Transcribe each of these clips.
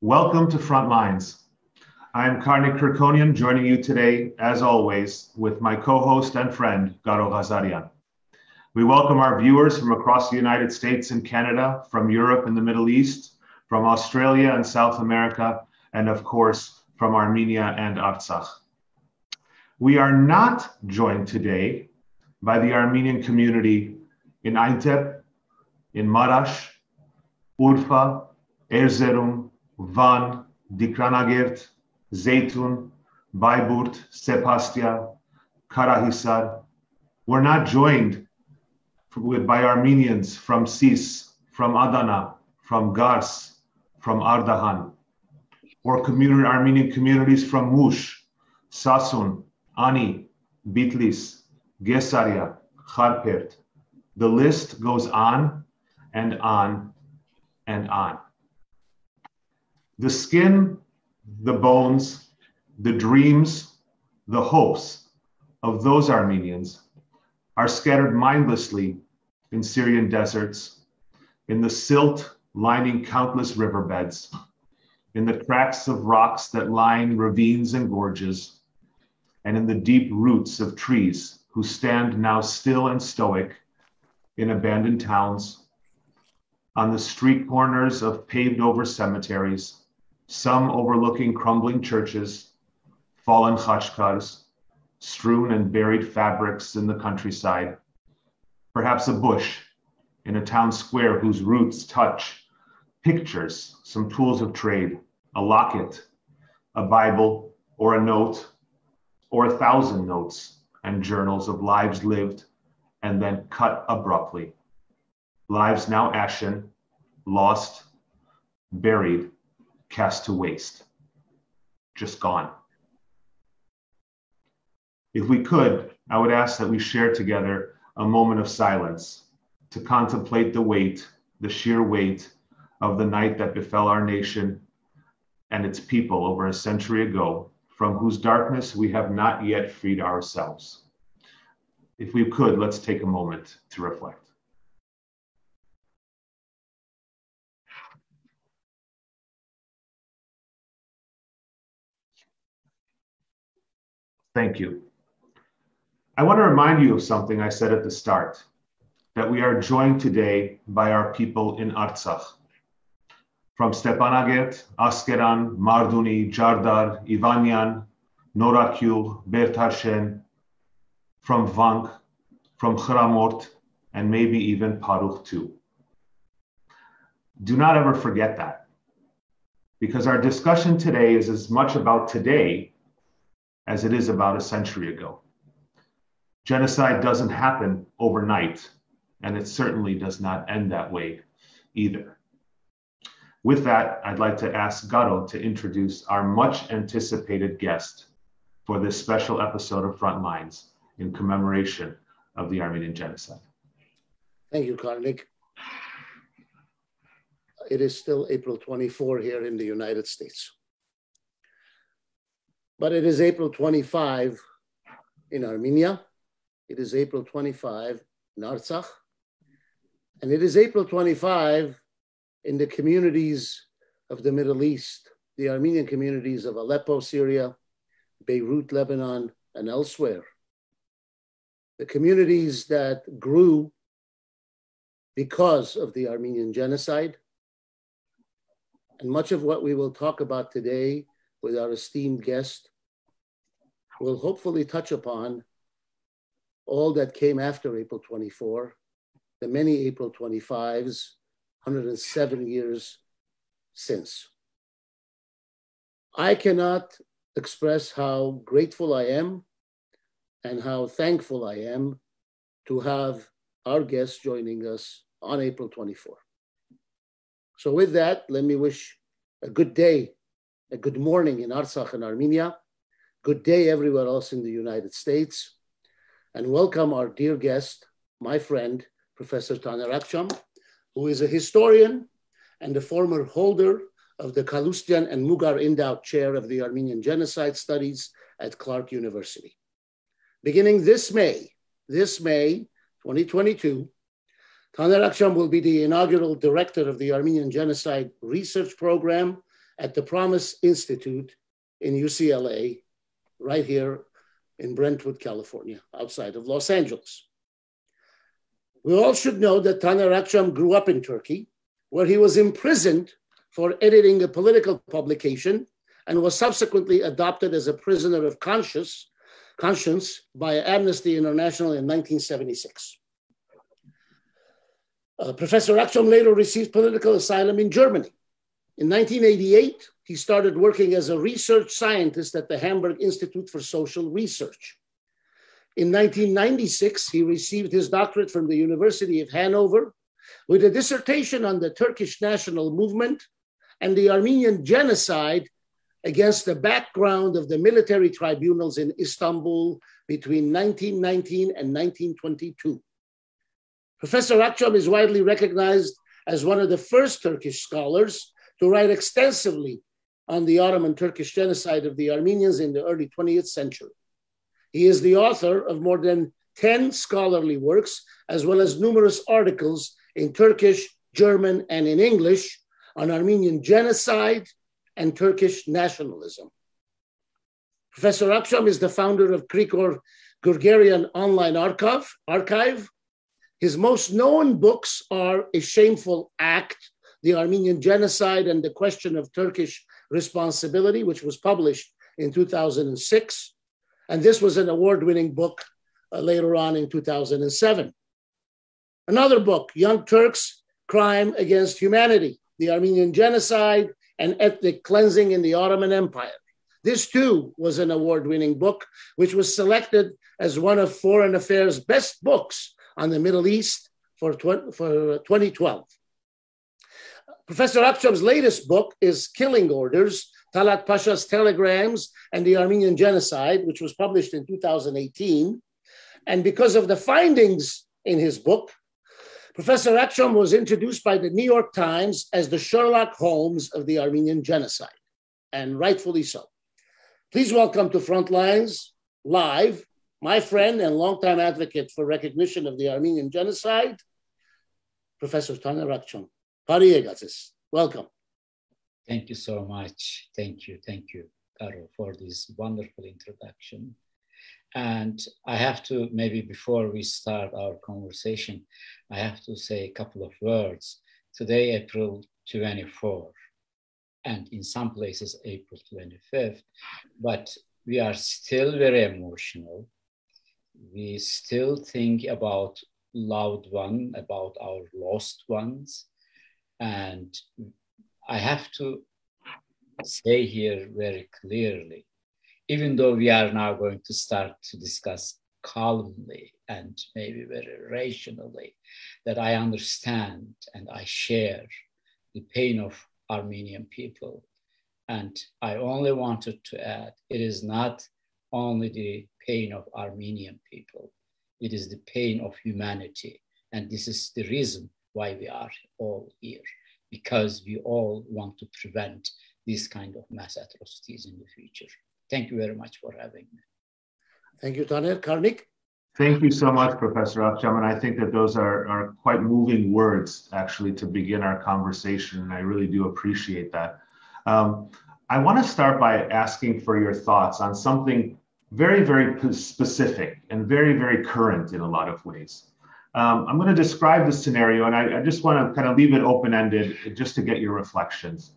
Welcome to Frontlines. I am Karnig Kerkonian, joining you today, as always, with my co-host and friend, Garo Ghazarian. We welcome our viewers from across the United States and Canada, from Europe and the Middle East, from Australia and South America, and of course, from Armenia and Artsakh. We are not joined today by the Armenian community in Aintab, in Marash, Urfa, Erzurum, Van, Dikranagert, Zeytun, Bayburt, Sepastia, Karahisar. We're not joined by Armenians from Sis, from Adana, from Gars, from Ardahan, or Armenian communities from Mush, Sasun, Ani, Bitlis, Gesaria, Kharpert. The list goes on and on and on. The skin, the bones, the dreams, the hopes of those Armenians are scattered mindlessly in Syrian deserts, in the silt lining countless riverbeds, in the cracks of rocks that line ravines and gorges, and in the deep roots of trees who stand now still and stoic in abandoned towns, on the street corners of paved over cemeteries, some overlooking crumbling churches, fallen khachkars, strewn and buried fabrics in the countryside, perhaps a bush in a town square whose roots touch pictures, some tools of trade, a locket, a Bible, or a note, or 1,000 notes and journals of lives lived and then cut abruptly. Lives now ashen, lost, buried, cast to waste, just gone. If we could, I would ask that we share together a moment of silence to contemplate the weight, the sheer weight of the night that befell our nation and its people over a century ago, from whose darkness we have not yet freed ourselves. If we could, let's take a moment to reflect. Thank you. I want to remind you of something I said at the start, that we are joined today by our people in Artsakh. From Stepanakert, Askeran, Marduni, Jardar, Ivanyan, Norakyul, Bertarshen, from Vank, from Khramort, and maybe even Parukh too. Do not ever forget that, because our discussion today is as much about today as it is about a century ago. Genocide doesn't happen overnight, and it certainly does not end that way either. With that, I'd like to ask Garo to introduce our much anticipated guest for this special episode of Frontlines in commemoration of the Armenian Genocide. Thank you, Karnig. It is still April 24 here in the United States. But it is April 25 in Armenia. It is April 25 in Artsakh. And it is April 25 in the communities of the Middle East, the Armenian communities of Aleppo, Syria, Beirut, Lebanon, and elsewhere. The communities that grew because of the Armenian genocide. And much of what we will talk about today with our esteemed guest will hopefully touch upon all that came after April 24, the many April 25s, 107 years since. I cannot express how grateful I am and how thankful I am to have our guest joining us on April 24. So with that, let me wish a good day, a good morning in Artsakh and Armenia, good day everywhere else in the United States, and welcome our dear guest, my friend, Professor Taner Akcam, who is a historian and a former holder of the Kalustyan and Mugar Endowed Chair of the Armenian Genocide Studies at Clark University. Beginning this May, 2022, Taner Akcam will be the inaugural director of the Armenian Genocide Research Program at the Promise Institute in UCLA, right here in Brentwood, California, outside of Los Angeles. We all should know that Taner Akcam grew up in Turkey, where he was imprisoned for editing a political publication and was subsequently adopted as a prisoner of conscience by Amnesty International in 1976. Professor Akcam later received political asylum in Germany. In 1988, he started working as a research scientist at the Hamburg Institute for Social Research. In 1996, he received his doctorate from the University of Hanover with a dissertation on the Turkish national movement and the Armenian genocide against the background of the military tribunals in Istanbul between 1919 and 1922. Professor Akcam is widely recognized as one of the first Turkish scholars to write extensively on the Ottoman Turkish genocide of the Armenians in the early 20th century. He is the author of more than 10 scholarly works, as well as numerous articles in Turkish, German, and in English on Armenian genocide and Turkish nationalism. Professor Akcam is the founder of Ghazarian online archive. His most known books are A Shameful Act, The Armenian Genocide and the Question of Turkish Responsibility, which was published in 2006. And this was an award-winning book later on in 2007. Another book, Young Turks, Crime Against Humanity, The Armenian Genocide and Ethnic Cleansing in the Ottoman Empire. This too was an award-winning book, which was selected as one of Foreign Affairs' best books on the Middle East for 2012. Professor Akcam's latest book is Killing Orders, Talat Pasha's Telegrams and the Armenian Genocide, which was published in 2018. And because of the findings in his book, Professor Akcam was introduced by the New York Times as the Sherlock Holmes of the Armenian Genocide, and rightfully so. Please welcome to Frontlines Live, my friend and longtime advocate for recognition of the Armenian Genocide, Professor Taner Akcam. Welcome. Thank you so much. Thank you, Garo, for this wonderful introduction. And I have to, maybe before we start our conversation, I have to say a couple of words. Today, April 24, and in some places, April 25th, but we are still very emotional. We still think about loved one, about our lost ones. And I have to say here very clearly, even though we are now going to start to discuss calmly and maybe very rationally, that I understand and I share the pain of Armenian people. And I only wanted to add, it is not only the pain of Armenian people, it is the pain of humanity. And this is the reason why we are all here, because we all want to prevent these kind of mass atrocities in the future. Thank you very much for having me. Thank you, Taner. Karnig? Thank you so much, Professor Akcam. And I think that those are quite moving words, actually, to begin our conversation. And I really do appreciate that. I want to start by asking for your thoughts on something very, very specific and very, very current in a lot of ways. I'm going to describe the scenario, and I just want to kind of leave it open-ended just to get your reflections.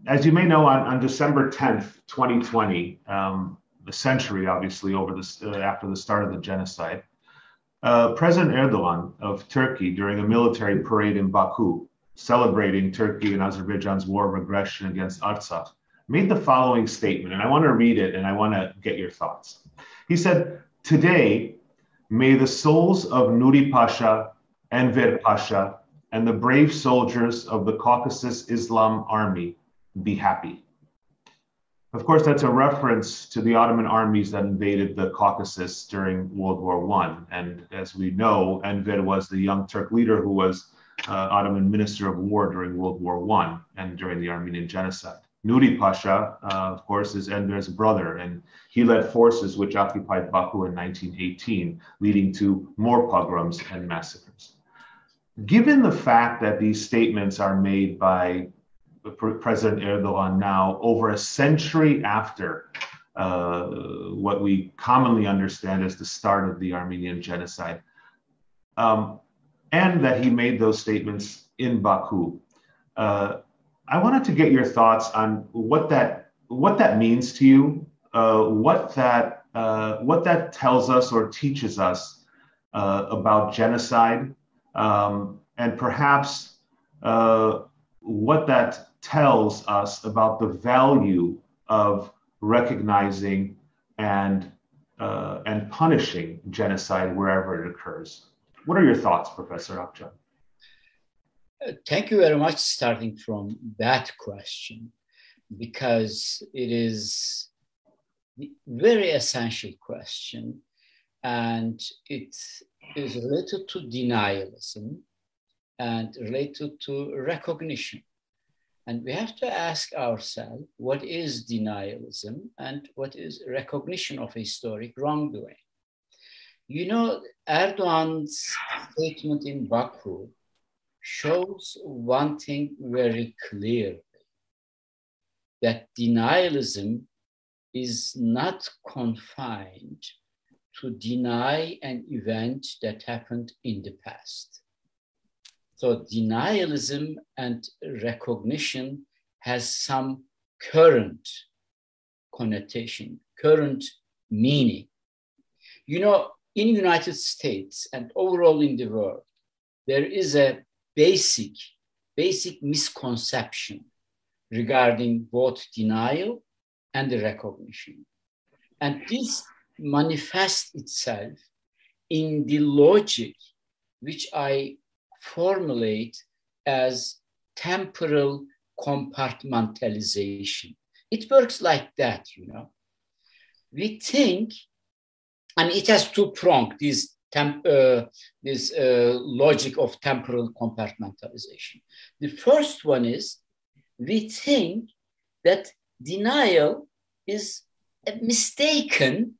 As you may know, on December 10th, 2020, the century, obviously, over this, after the start of the genocide, President Erdogan of Turkey, during a military parade in Baku, celebrating Turkey and Azerbaijan's war of aggression against Artsakh, made the following statement, and I want to read it, and I want to get your thoughts. He said, "Today, may the souls of Nuri Pasha, Enver Pasha, and the brave soldiers of the Caucasus Islam Army be happy." Of course, that's a reference to the Ottoman armies that invaded the Caucasus during World War I. And as we know, Enver was the young Turk leader who was Ottoman Minister of War during World War I and during the Armenian Genocide. Nuri Pasha, of course, is Enver's brother, and he led forces which occupied Baku in 1918, leading to more pogroms and massacres. Given the fact that these statements are made by President Erdogan now, over a century after what we commonly understand as the start of the Armenian genocide, and that he made those statements in Baku. I wanted to get your thoughts on what that means to you, what that tells us or teaches us about genocide, and perhaps what that tells us about the value of recognizing and punishing genocide wherever it occurs. What are your thoughts, Professor Akcam? Thank you very much, starting from that question, because it is a very essential question, and it is related to denialism and related to recognition. And we have to ask ourselves, what is denialism and what is recognition of historic wrongdoing? You know, Erdogan's statement in Baku shows one thing very clearly, that denialism is not confined to deny an event that happened in the past. So denialism and recognition has some current connotation, current meaning. You know, in the United States and overall in the world, there is a basic misconception regarding both denial and the recognition. And this manifests itself in the logic which I formulate as temporal compartmentalization. It works like that, you know. We think, and it has two-pronged, this logic of temporal compartmentalization. The first one is, we think that denial is a mistaken,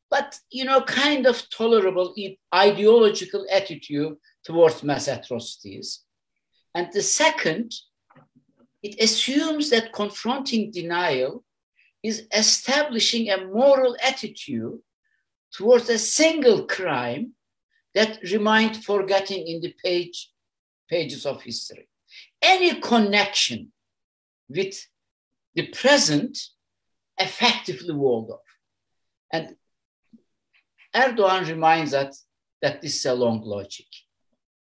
but, you know, kind of tolerable ideological attitude towards mass atrocities. And the second, it assumes that confronting denial is establishing a moral attitude towards a single crime that remained forgotten in the pages of history. Any connection with the present effectively walled off. And Erdogan reminds us that this is a long logic.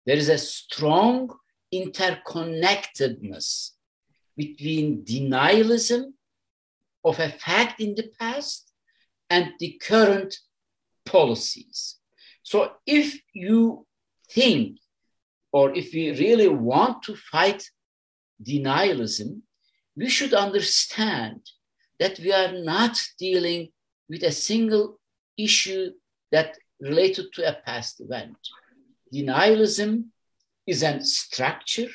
There is a strong interconnectedness between denialism of a fact in the past and the current policies. So if you think, or if we really want to fight denialism, we should understand that we are not dealing with a single issue that related to a past event. Denialism is a structure.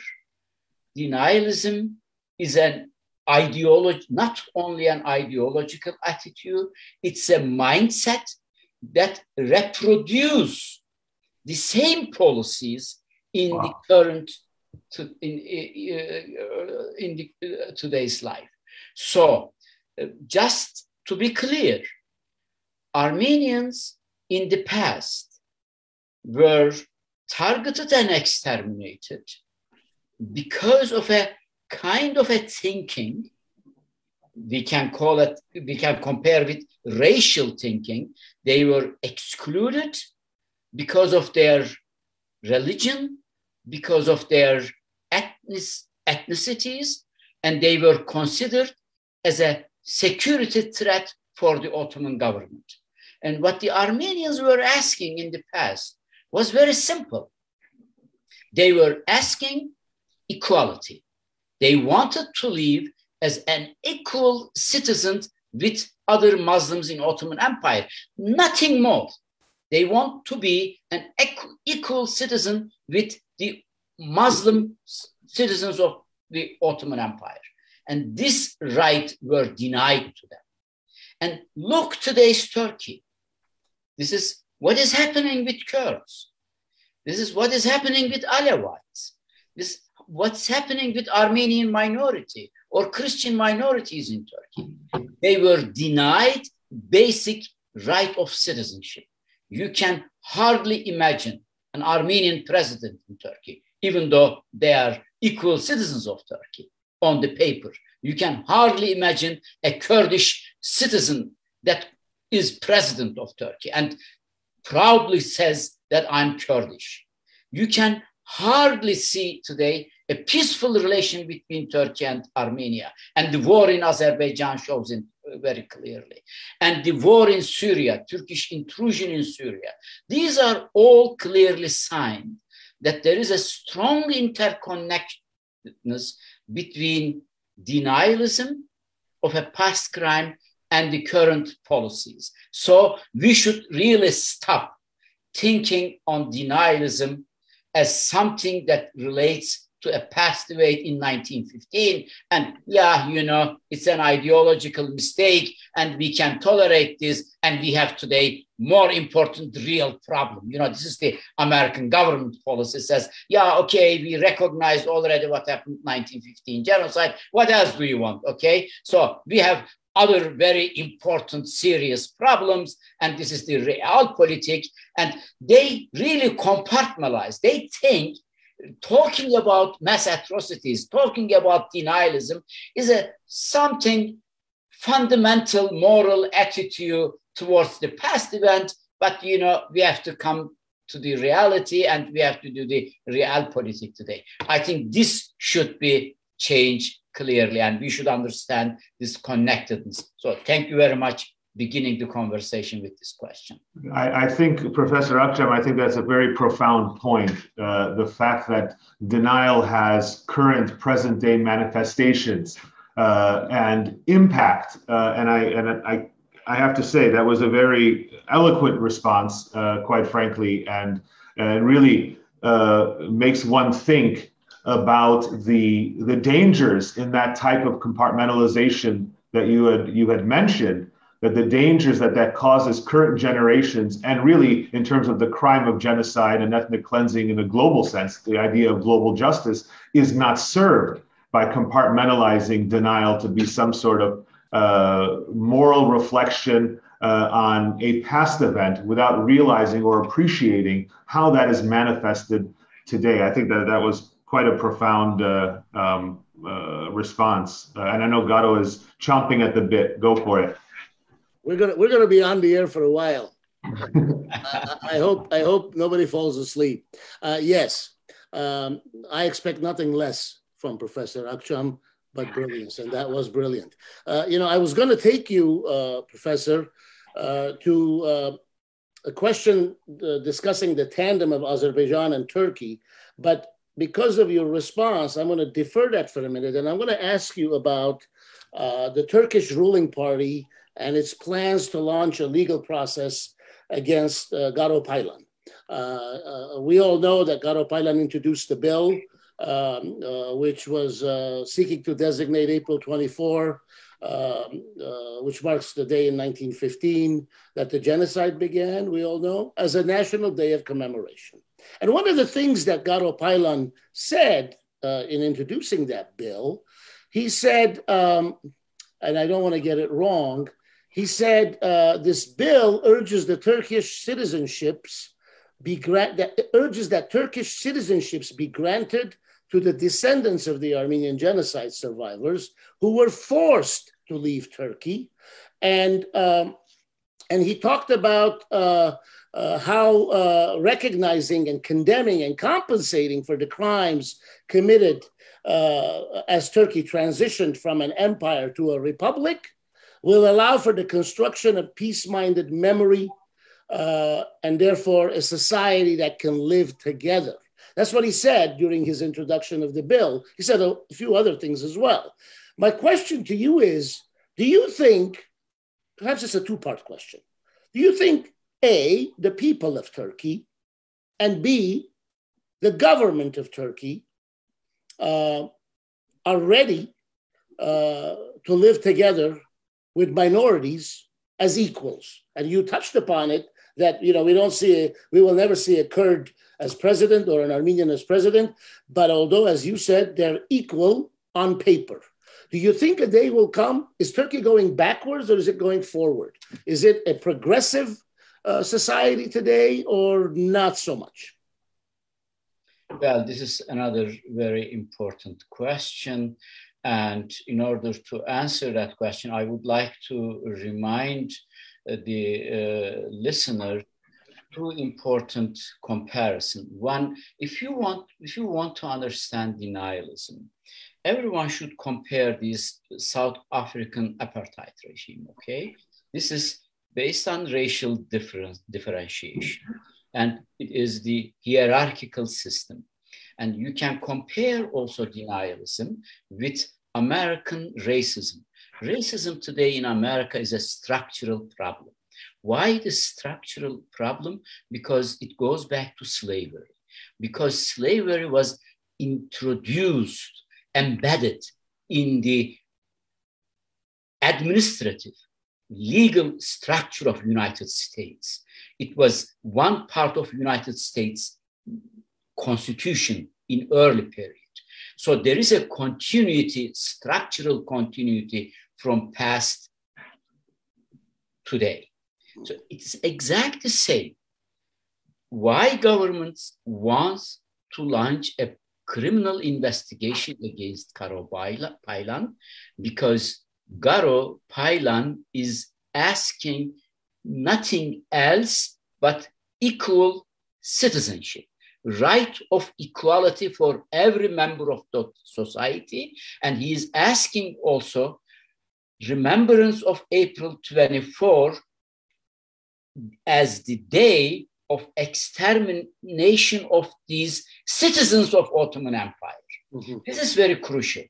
Denialism is an ideology, not only an ideological attitude, it's a mindset that reproduce the same policies in the current, in today's life. So just to be clear, Armenians in the past were targeted and exterminated because of a kind of a thinking, we can call it, we can compare with racial thinking. They were excluded because of their religion, because of their ethnicities, and they were considered as a security threat for the Ottoman government. And what the Armenians were asking in the past was very simple. They were asking equality. They wanted to live as an equal citizen with other Muslims in Ottoman Empire, nothing more. They want to be an equal citizen with the Muslim citizens of the Ottoman Empire. And this right were denied to them. And look today's Turkey. This is what is happening with Kurds. This is what is happening with Alevites. This is what's happening with Armenian minority or Christian minorities in Turkey? They were denied basic right of citizenship. You can hardly imagine an Armenian president in Turkey, even though they are equal citizens of Turkey on the paper. You can hardly imagine a Kurdish citizen that is president of Turkey and proudly says that I'm Kurdish. You can hardly see today a peaceful relation between Turkey and Armenia. And the war in Azerbaijan shows it very clearly. And the war in Syria, Turkish intrusion in Syria. These are all clearly signs that there is a strong interconnectedness between denialism of a past crime and the current policies. So we should really stop thinking on denialism as something that relates to a past event in 1915. And yeah, you know, it's an ideological mistake and we can tolerate this. And we have today more important real problem. You know, this is the American government policy says, yeah, okay, we recognize already what happened in 1915 genocide. What else do you want? Okay, so we have other very important, serious problems, and this is the realpolitik, and they really compartmentalize. They think talking about mass atrocities, talking about denialism is something fundamental moral attitude towards the past event, but you know, we have to come to the reality and we have to do the realpolitik today. I think this should be changed clearly, and we should understand this connectedness. So thank you very much beginning the conversation with this question. I think, Professor Akcam, I think that's a very profound point. The fact that denial has current present day manifestations and impact. And I have to say that was a very eloquent response, quite frankly, and really makes one think about the dangers in that type of compartmentalization that you had mentioned, that the dangers that causes current generations, and really in terms of the crime of genocide and ethnic cleansing in a global sense, the idea of global justice is not served by compartmentalizing denial to be some sort of moral reflection on a past event without realizing or appreciating how that is manifested today. I think that was quite a profound response. And I know Garo is chomping at the bit. Go for it. We're gonna be on the air for a while. I hope nobody falls asleep. Yes, I expect nothing less from Professor Akcam but brilliance, and that was brilliant. You know, I was going to take you, Professor, to a question discussing the tandem of Azerbaijan and Turkey, but because of your response, I'm going to defer that for a minute, and I'm going to ask you about the Turkish ruling party and its plans to launch a legal process against Garo Paylan. We all know that Garo Paylan introduced a bill which was seeking to designate April 24, which marks the day in 1915 that the genocide began, we all know, as a national day of commemoration. And one of the things that Garo Paylan said in introducing that bill, he said, and I don't want to get it wrong, he said this bill urges that Turkish citizenships be granted to the descendants of the Armenian genocide survivors who were forced to leave Turkey. And he talked about how recognizing and condemning and compensating for the crimes committed as Turkey transitioned from an empire to a republic will allow for the construction of peace-minded memory and therefore a society that can live together. That's what he said during his introduction of the bill. He said a few other things as well. My question to you is, do you think, perhaps it's a two-part question, do you think, A, the people of Turkey, and B, the government of Turkey are ready to live together with minorities as equals? And you touched upon it, that, we will never see a Kurd as president or an Armenian as president. But although, as you said, they're equal on paper. Do you think a day will come? Is Turkey going backwards or is it going forward? Is it a progressive society today or not so much? Well, this is another very important question. And in order to answer that question, I would like to remind the listener two important comparisons. One, if you want to understand denialism, everyone should compare this South African apartheid regime, okay? This is based on racial differentiation, and it is the hierarchical system. And you can compare also denialism with American racism. Racism today in America is a structural problem. Why it is structural problem? Because it goes back to slavery. Because slavery was introduced, embedded in the administrative, legal structure of United States. It was one part of United States Constitution in early period. So there is a continuity, structural continuity from past today. So it's exactly the same. Why governments wants to launch a criminal investigation against Garo Paylan? Because Garo Paylan is asking nothing else but equal citizenship, right of equality for every member of the society. And he is asking also remembrance of April 24 as the day of extermination of these citizens of Ottoman Empire. Mm-hmm. This is very crucial.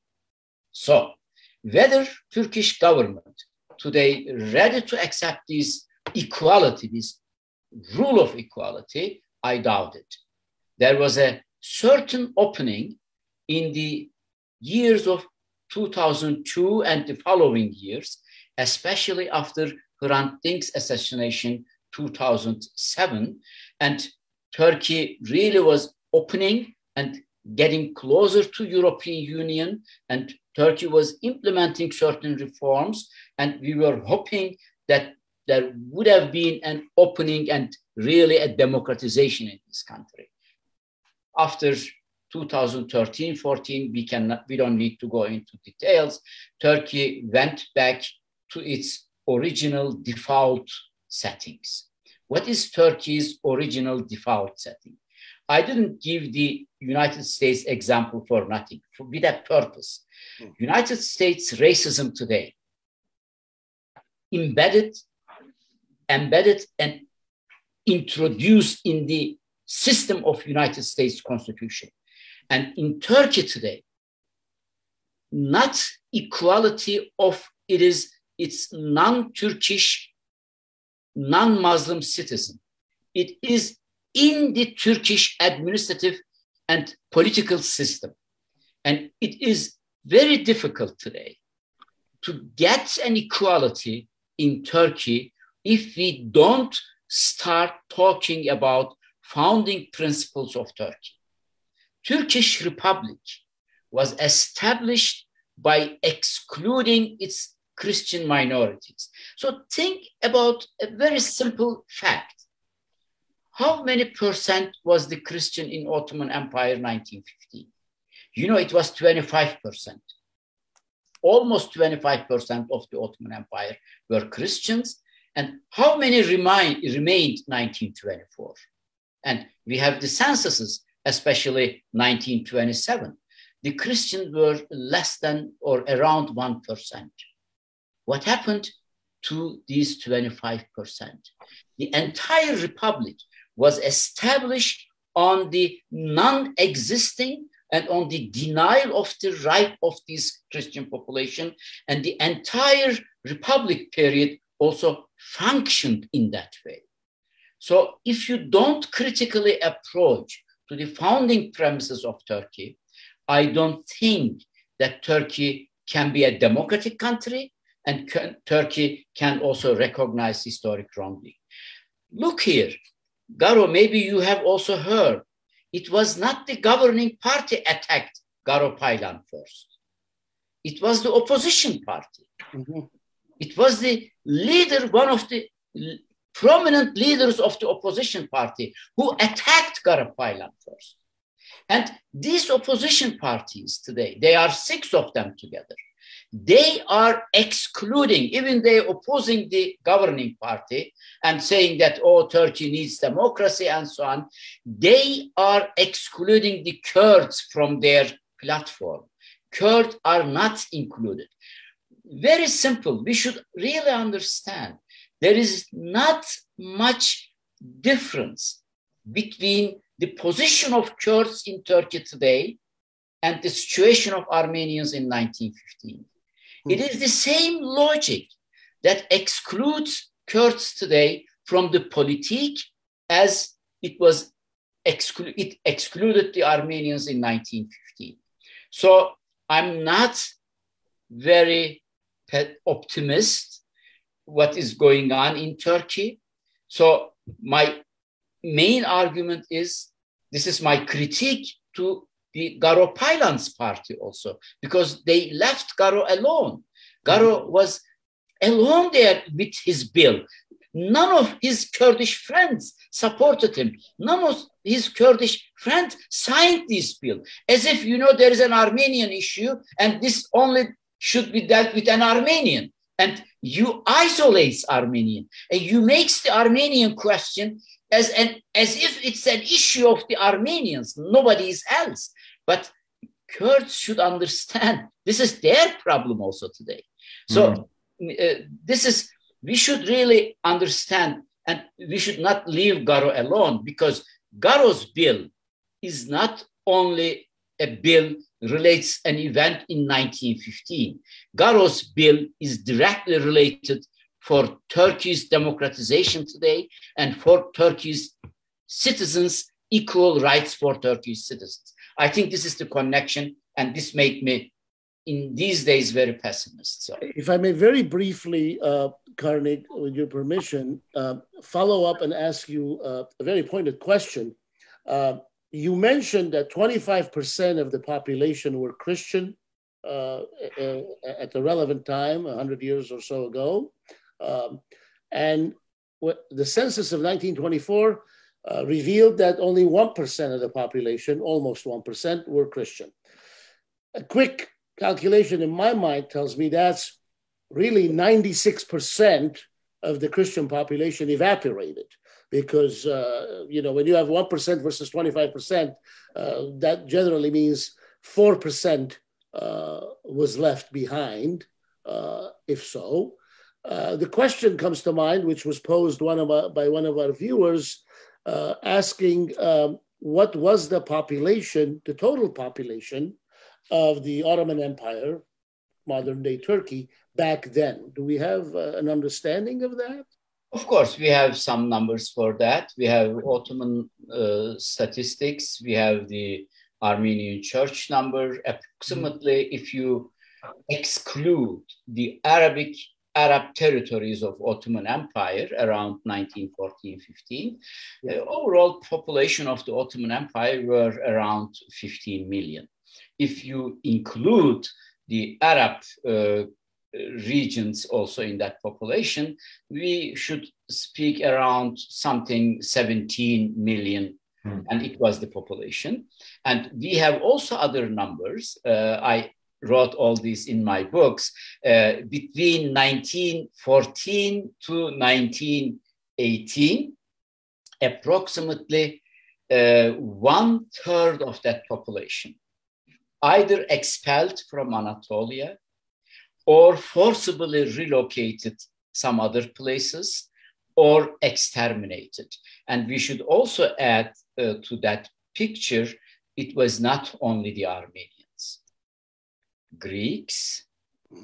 So whether Turkish government today ready to accept this equality, this rule of equality, I doubt it. There was a certain opening in the years of 2002 and the following years, especially after Hrant Dink's assassination 2007, and Turkey really was opening and getting closer to European Union, and Turkey was implementing certain reforms, and we were hoping that there would have been an opening and really a democratization in this country. After 2013-14, we don't need to go into details. Turkey went back to its original default settings. What is Turkey's original default setting? I didn't give the United States example for nothing, with a purpose. United States racism today, embedded and introduced in the system of United States Constitution. And in Turkey today, not equality of it's non-Turkish, non-Muslim citizen. It is in the Turkish administrative and political system. And it is very difficult today to get an equality in Turkey if we don't start talking about founding principles of Turkey. Turkish Republic was established by excluding its Christian minorities. So think about a very simple fact. How many percent was the Christian in Ottoman Empire in 1915? It was 25%. Almost 25% of the Ottoman Empire were Christians. And how many remained 1924? And we have the censuses, especially 1927. The Christians were less than or around 1%. What happened to these 25%? The entire republic was established on the non-existing and on the denial of the right of this Christian population, and the entire republic period also functioned in that way. So if you don't critically approach to the founding premises of Turkey, I don't think that Turkey can be a democratic country, and Turkey can also recognize historic wrongdoing. look here, Garo, maybe you have also heard, it was not the governing party attacked Garo Paylan first. It was the opposition party. Mm-hmm. It was the leader, one of the prominent leaders of the opposition party who attacked Garo Paylan first. And these opposition parties today, they are 6 of them together. They are excluding, even they opposing the governing party and saying that, oh, Turkey needs democracy and so on. They are excluding the Kurds from their platform. Kurds are not included. Very simple. We should really understand there is not much difference between the position of Kurds in Turkey today and the situation of Armenians in 1915. It is the same logic that excludes Kurds today from the politique as it excluded the Armenians in 1915. So I'm not very optimistic what is going on in Turkey. So my main argument is, this is my critique to the Garo Paylan's party also, because they left Garo alone. Garo was alone there with his bill. None of his Kurdish friends supported him. None of his Kurdish friends signed this bill. As if, you know, there is an Armenian issue and this only should be dealt with an Armenian. And you isolate Armenian and you make the Armenian question as if it's an issue of the Armenians, nobody else. But Kurds should understand this is their problem also today. So we should really understand, and we should not leave Garo alone, because Garo's bill is not only a bill relates an event in 1915. Garo's bill is directly related for Turkey's democratization today and for Turkey's citizens, equal rights for Turkish citizens. I think this is the connection, and this made me, in these days, very pessimist. So, if I may very briefly, Karnig, with your permission, follow up and ask you a very pointed question. You mentioned that 25% of the population were Christian at the relevant time, 100 years or so ago. And the census of 1924 revealed that only 1% of the population, almost 1%, were Christian. A quick calculation in my mind tells me that's really 96% of the Christian population evaporated, because when you have 1% versus 25%, that generally means 4% was left behind, if so. The question comes to mind, which was posed by one of our viewers, asking what was the population, the total population of the Ottoman Empire, modern-day Turkey, back then. Do we have an understanding of that? Of course, we have some numbers for that. We have Ottoman statistics. We have the Armenian church number. Approximately, if you exclude the Arab territories of Ottoman Empire around 1914-15, the overall population of the Ottoman Empire were around 15 million. If you include the Arab regions also in that population, we should speak around something 17 million, and it was the population. And we have also other numbers. I wrote all this in my books. Between 1914 to 1918, approximately 1/3 of that population either expelled from Anatolia or forcibly relocated some other places or exterminated. And we should also add to that picture, it was not only the Armenians. Greeks,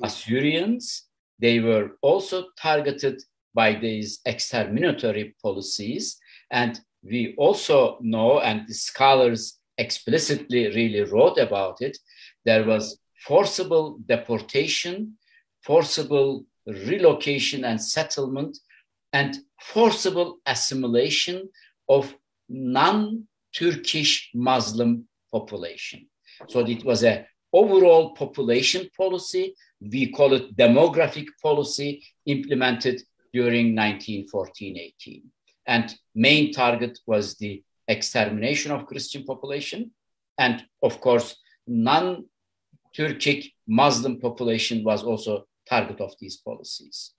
Assyrians, they were also targeted by these exterminatory policies. And we also know, and the scholars explicitly really wrote about it, there was forcible deportation, forcible relocation and settlement and forcible assimilation of non-Turkish Muslim population. So it was an overall population policy. We call it demographic policy implemented during 1914-18. And main target was the extermination of Christian population. And of course, non-Turkic Muslim population was also target of these policies.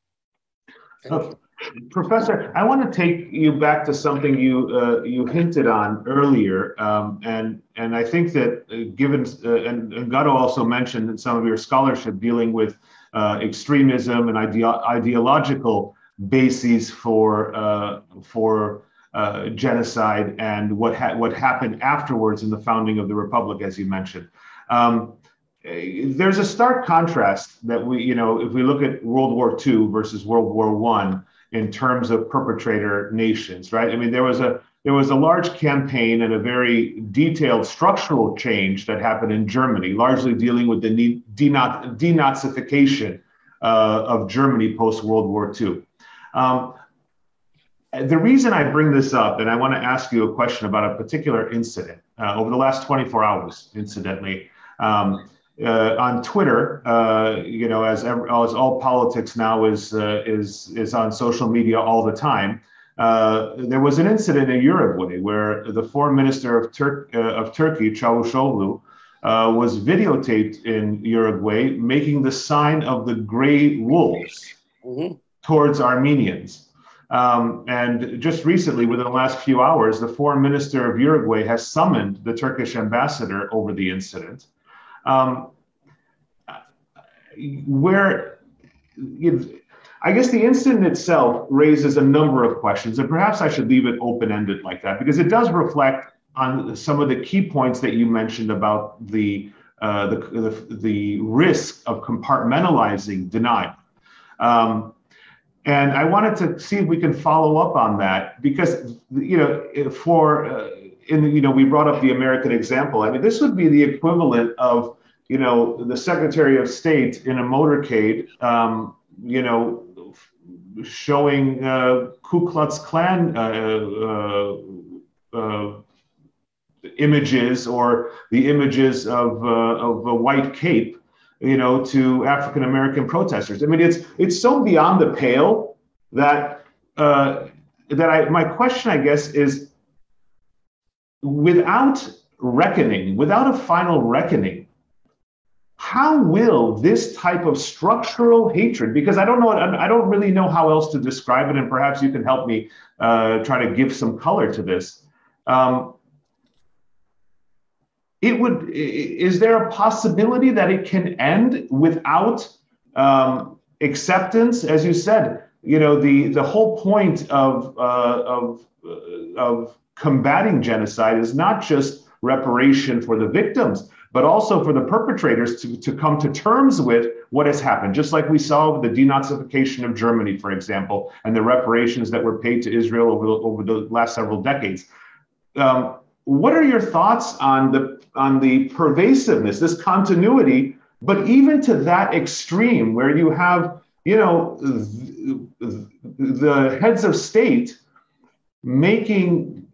Professor, I want to take you back to something you hinted on earlier, and I think that given and Garo also mentioned in some of your scholarship dealing with extremism and ideological bases for genocide and what happened afterwards in the founding of the Republic, as you mentioned. There's a stark contrast that if we look at World War II versus World War I in terms of perpetrator nations, right? I mean, there was a large campaign and a very detailed structural change that happened in Germany, largely dealing with the denazification of Germany post-World War II. The reason I bring this up, and I want to ask you a question about a particular incident over the last 24 hours, incidentally, on Twitter, as all politics now is on social media all the time. There was an incident in Uruguay where the foreign minister of Turkey, Çavuşoğlu, was videotaped in Uruguay making the sign of the gray wolves towards Armenians. And just recently, within the last few hours, the foreign minister of Uruguay has summoned the Turkish ambassador over the incident. I guess the incident itself raises a number of questions, and perhaps I should leave it open-ended like that, because it does reflect on some of the key points that you mentioned about the risk of compartmentalizing denial. And I wanted to see if we can follow up on that, because we brought up the American example. I mean, this would be the equivalent of the Secretary of State in a motorcade, showing Ku Klux Klan images, or the images of a white cape, to African American protesters. I mean, it's so beyond the pale that my question, I guess, is, without a final reckoning, how will this type of structural hatred, because I don't really know how else to describe it, and perhaps you can help me try to give some color to this. Is there a possibility that it can end without acceptance? As you said, the whole point of combating genocide is not just reparation for the victims, but also for the perpetrators to come to terms with what has happened, just like we saw with the denazification of Germany, for example, and the reparations that were paid to Israel over the last several decades. What are your thoughts on the pervasiveness, this continuity, but even to that extreme where you have, the heads of state making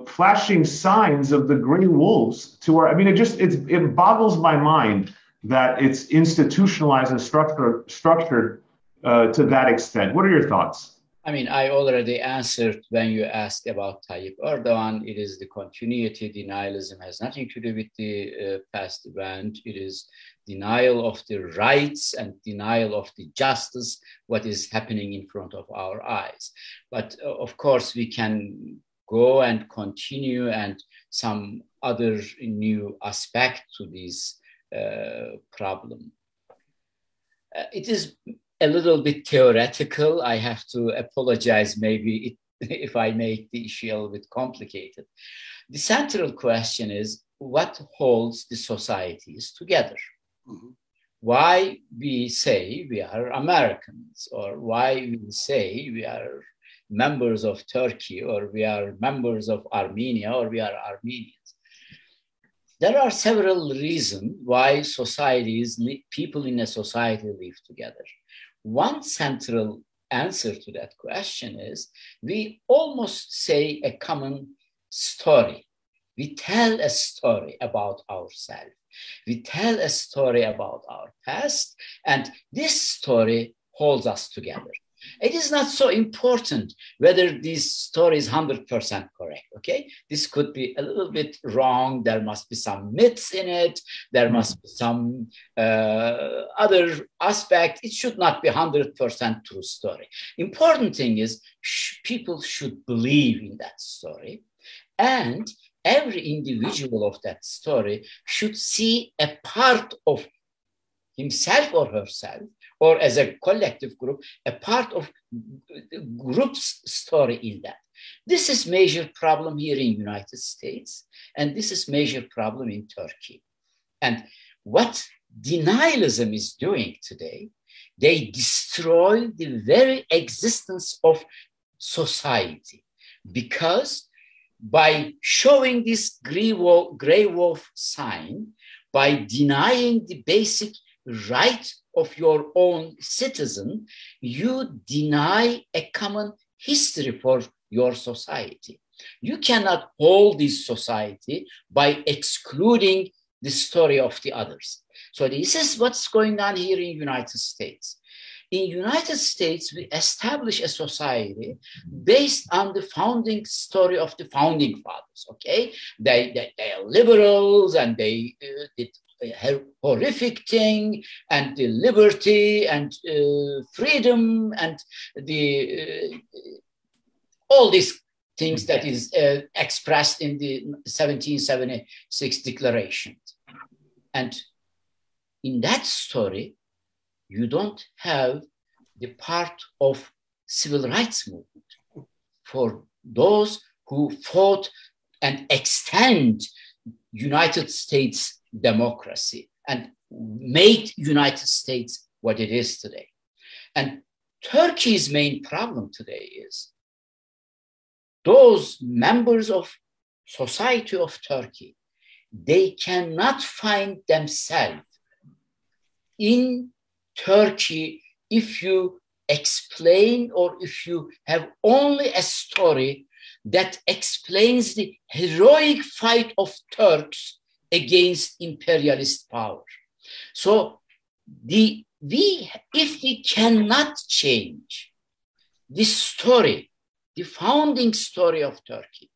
flashing signs of the gray wolves to our, I mean, it boggles my mind that it's institutionalized and structured to that extent. What are your thoughts? I mean, I already answered when you asked about Tayyip Erdogan. It is the continuity. Denialism has nothing to do with the past event. It is denial of the rights and denial of the justice, what is happening in front of our eyes. But of course, we can go and continue and some other new aspect to this problem. It is a little bit theoretical. I have to apologize maybe if I make the issue a little bit complicated. The central question is, what holds the societies together? Mm-hmm. Why we say we are Americans, or why we say we are members of Turkey, or we are members of Armenia, or we are Armenians. There are several reasons why people in a society live together. One central answer to that question is we almost say a common story. We tell a story about ourselves. We tell a story about our past, and this story holds us together. It is not so important whether this story is 100% correct, okay? This could be a little bit wrong. There must be some myths in it. There must be some other aspect. It should not be 100% true story. Important thing is people should believe in that story, and every individual of that story should see a part of himself or herself, or as a collective group, a part of the group's story in that. This is major problem here in United States, and this is major problem in Turkey. And what denialism is doing today, they destroy the very existence of society, because by showing this gray wolf sign, by denying the basic right of your own citizen, you deny a common history for your society. You cannot hold this society by excluding the story of the others. So this is what's going on here in the United States. In the United States, we establish a society based on the founding story of the founding fathers, okay? They are liberals, and they did a horrific thing, and the liberty and freedom and the all these things that is expressed in the 1776 Declaration. And in that story, you don't have the part of civil rights movement for those who fought and extend United States democracy and made United States what it is today. And Turkey's main problem today is those members of society of Turkey, they cannot find themselves in Turkey if you explain, or if you have only a story that explains the heroic fight of Turks against imperialist power. So if we cannot change this story, the founding story of Turkey,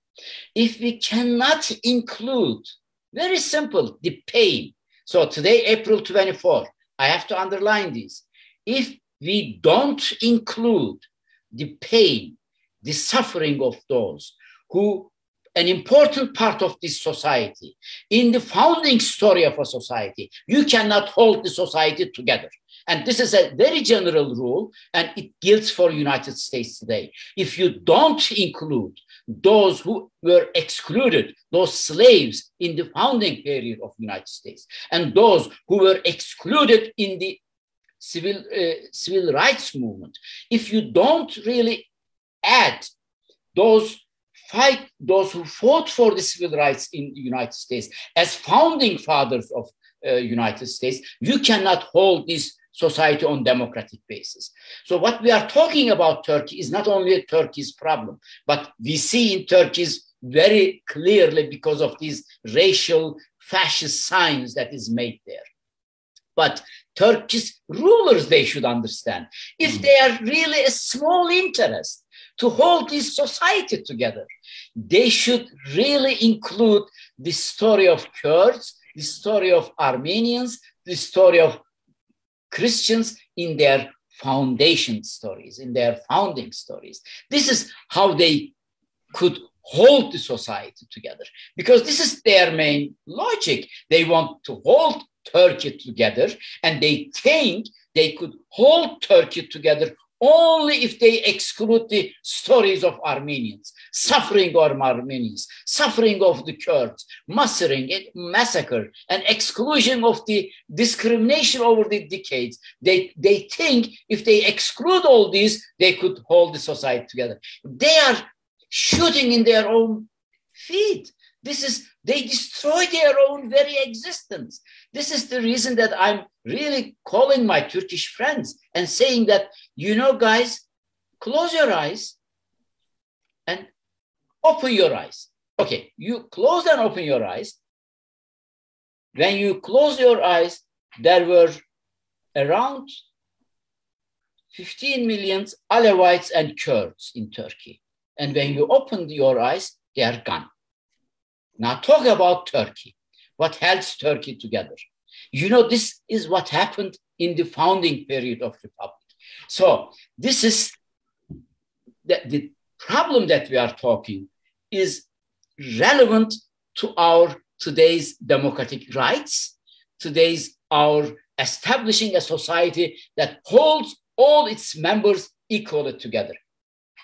if we cannot include, very simple, the pain. So today, April 24, I have to underline this. If we don't include the pain, the suffering of those who, an important part of this society, in the founding story of a society, you cannot hold the society together. And this is a very general rule, and it guilds for United States today. If you don't include those who were excluded, those slaves in the founding period of the United States, and those who were excluded in the civil rights movement, if you don't really add those who fought for the civil rights in the United States as founding fathers of United States, you cannot hold this society on democratic basis. So what we are talking about Turkey is not only Turkey's problem, but we see in Turkey's very clearly because of these racial fascist signs that is made there. But Turkish rulers, they should understand, if they are really a small interest to hold this society together, they should really include the story of Kurds, the story of Armenians, the story of Christians in their foundation stories, in their founding stories. This is how they could hold the society together, because this is their main logic. They want to hold Turkey together, and they think they could hold Turkey together only if they exclude the stories of Armenians, suffering of Armenians, suffering of the Kurds, massacre, and exclusion of the discrimination over the decades. They think if they exclude all these, they could hold the society together. They are shooting in their own feet. They destroy their own very existence. This is the reason that I'm really calling my Turkish friends and saying that, you know, guys, close your eyes and open your eyes. Okay, you close and open your eyes. When you close your eyes, there were around 15 million Alevites and Kurds in Turkey. And when you opened your eyes, they are gone. Now talk about Turkey. What holds Turkey together? You know, this is what happened in the founding period of the Republic. So this is the problem that we are talking is relevant to our today's democratic rights, today's our establishing a society that holds all its members equally together.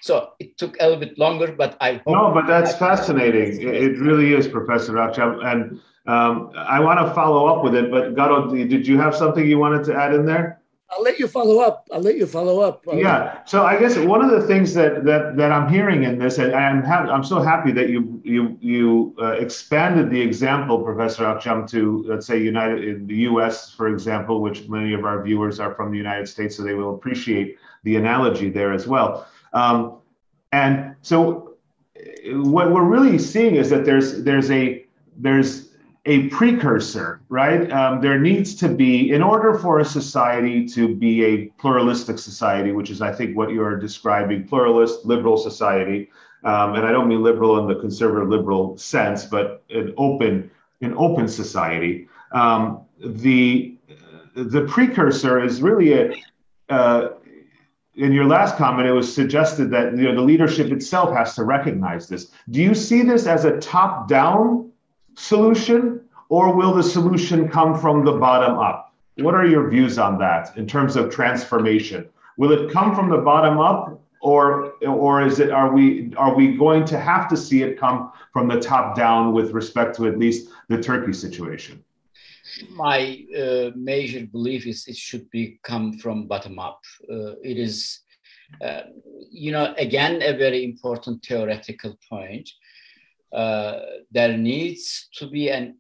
So it took a little bit longer, but I hope. No, but that's fascinating. It really is, Professor Akcam. And I want to follow up with it, but Garo, did you have something you wanted to add in there? I'll let you follow up. Yeah. So I guess one of the things that I'm hearing in this, and I'm so happy that you expanded the example, Professor Akcam, to, let's say, in the U.S., for example, which many of our viewers are from the United States, so they will appreciate the analogy there as well. And so what we're really seeing is that there's a precursor, right? There needs to be, in order for a society to be a pluralistic society, which is, I think, what you're describing, pluralist, liberal society, and I don't mean liberal in the conservative liberal sense, but an open society. The precursor is really in your last comment, it was suggested that the leadership itself has to recognize this. Do you see this as a top-down solution, or will the solution come from the bottom up? What are your views on that in terms of transformation? Will it come from the bottom up, or is it are we going to have to see it come from the top down with respect to at least the Turkey situation? My major belief is it should come from bottom up. It is, again, a very important theoretical point. There needs to be an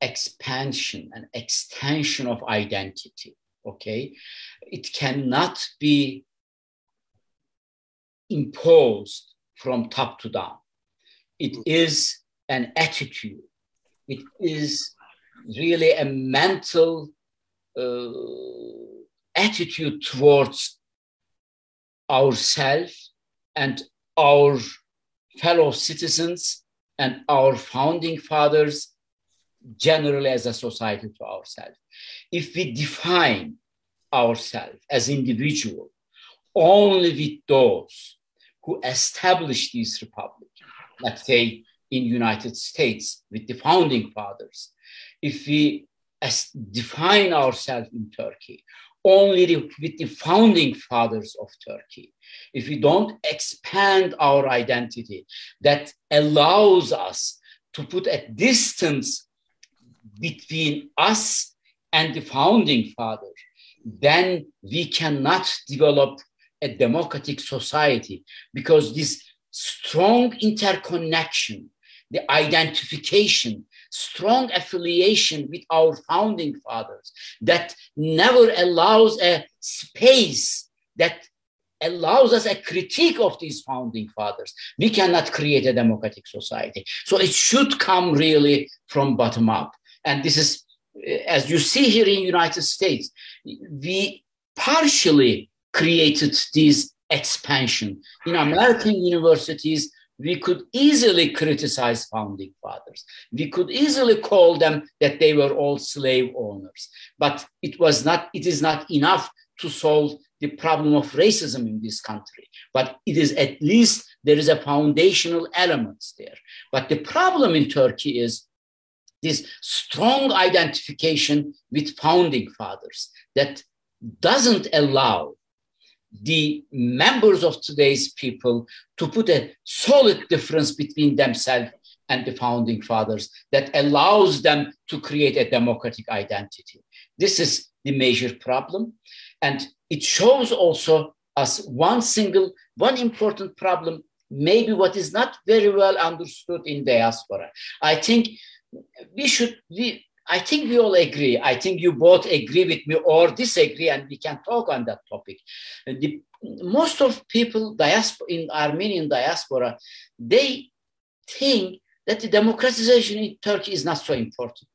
expansion, an extension of identity, okay? It cannot be imposed from top to down. It is an attitude. It is really a mental attitude towards ourselves and our fellow citizens and our founding fathers, generally as a society to ourselves. If we define ourselves as individuals only with those who established this republic, let's say in United States with the founding fathers, if we define ourselves in Turkey only with the founding fathers of Turkey, if we don't expand our identity that allows us to put a distance between us and the founding fathers, then we cannot develop a democratic society, because this strong interconnection, the identification, strong affiliation with our founding fathers that never allows a space that allows us a critique of these founding fathers, we cannot create a democratic society. So it should come really from bottom up. And this is, as you see here in the United States, we partially created this expansion. In American universities, we could easily criticize founding fathers. We could easily call them that they were all slave owners. But it is not enough to solve the problem of racism in this country. But it is at least there is a foundational element there. But the problem in Turkey is this strong identification with founding fathers that doesn't allow the members of today's people to put a solid difference between themselves and the founding fathers that allows them to create a democratic identity. This is the major problem. And it shows also us one important problem, maybe what is not very well understood in diaspora. I think we all agree. I think you both agree with me or disagree, and we can talk on that topic. The most of people in Armenian diaspora, they think that the democratization in Turkey is not so important.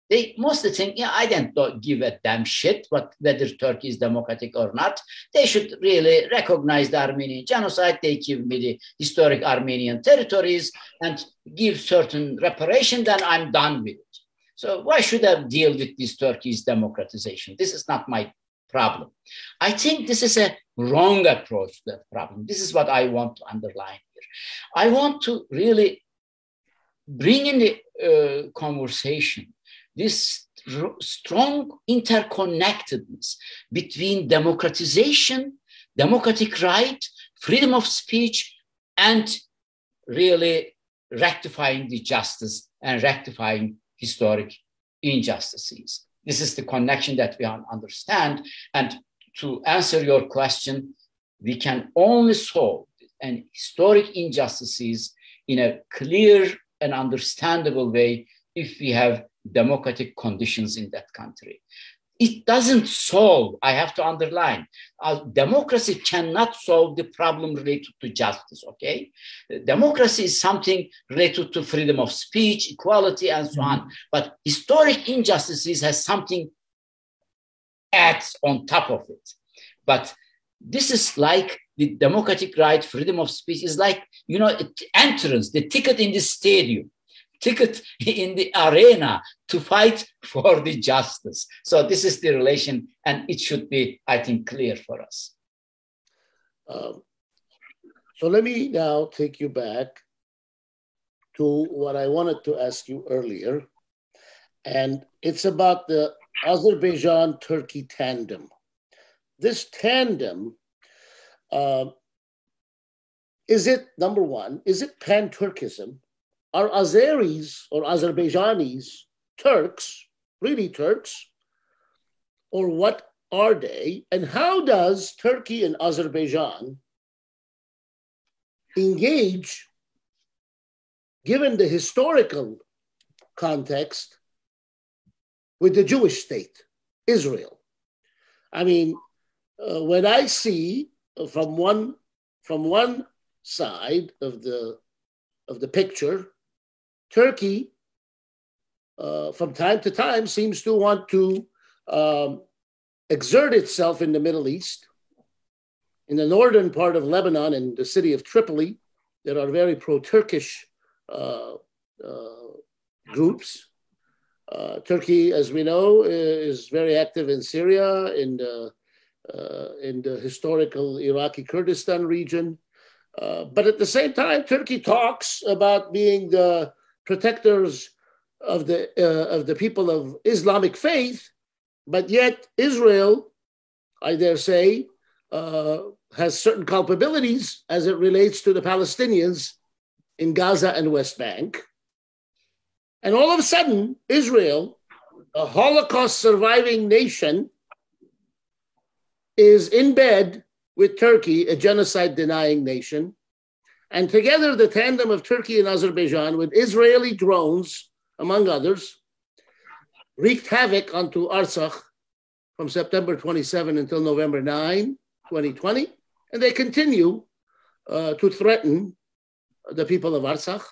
They mostly think, yeah, I don't give a damn shit whether Turkey is democratic or not. They should really recognize the Armenian genocide. They give me the historic Armenian territories and give certain reparation, then I'm done with it. So why should I deal with this Turkey's democratization? This is not my problem. I think this is a wrong approach to that problem. This is what I want to underline here. I want to really bring in the conversation this strong interconnectedness between democratization, democratic right, freedom of speech, and really rectifying the justice and rectifying historic injustices. This is the connection that we understand. And to answer your question, we can only solve historic injustices in a clear and understandable way if we have democratic conditions in that country. It doesn't solve, I have to underline, democracy cannot solve the problem related to justice, okay? Democracy is something related to freedom of speech, equality, and so on. But historic injustices has something adds on top of it. But this is like the democratic right, freedom of speech is like, you know, entrance, the ticket in the stadium, ticket in the arena to fight for the justice. So this is the relation, and it should be, I think, clear for us. So let me now take you back to what I wanted to ask you earlier, and it's about the Azerbaijan-Turkey tandem. This tandem, is it, number one, is it pan-Turkism? Are Azeris or Azerbaijanis Turks, really Turks, or what are they? And how does Turkey and Azerbaijan engage, given the historical context, with the Jewish state, Israel? I mean, when I see from one side of the picture, Turkey, from time to time, seems to want to exert itself in the Middle East. In the northern part of Lebanon, in the city of Tripoli, there are very pro-Turkish groups. Turkey, as we know, is very active in Syria, in the historical Iraqi Kurdistan region. But at the same time, Turkey talks about being the protectors of the people of Islamic faith, but yet Israel, I dare say, has certain culpabilities as it relates to the Palestinians in Gaza and West Bank. And all of a sudden, Israel, a Holocaust surviving nation, is in bed with Turkey, a genocide denying nation. And together, the tandem of Turkey and Azerbaijan with Israeli drones, among others, wreaked havoc onto Artsakh from September 27 until November 9, 2020. And they continue to threaten the people of Artsakh.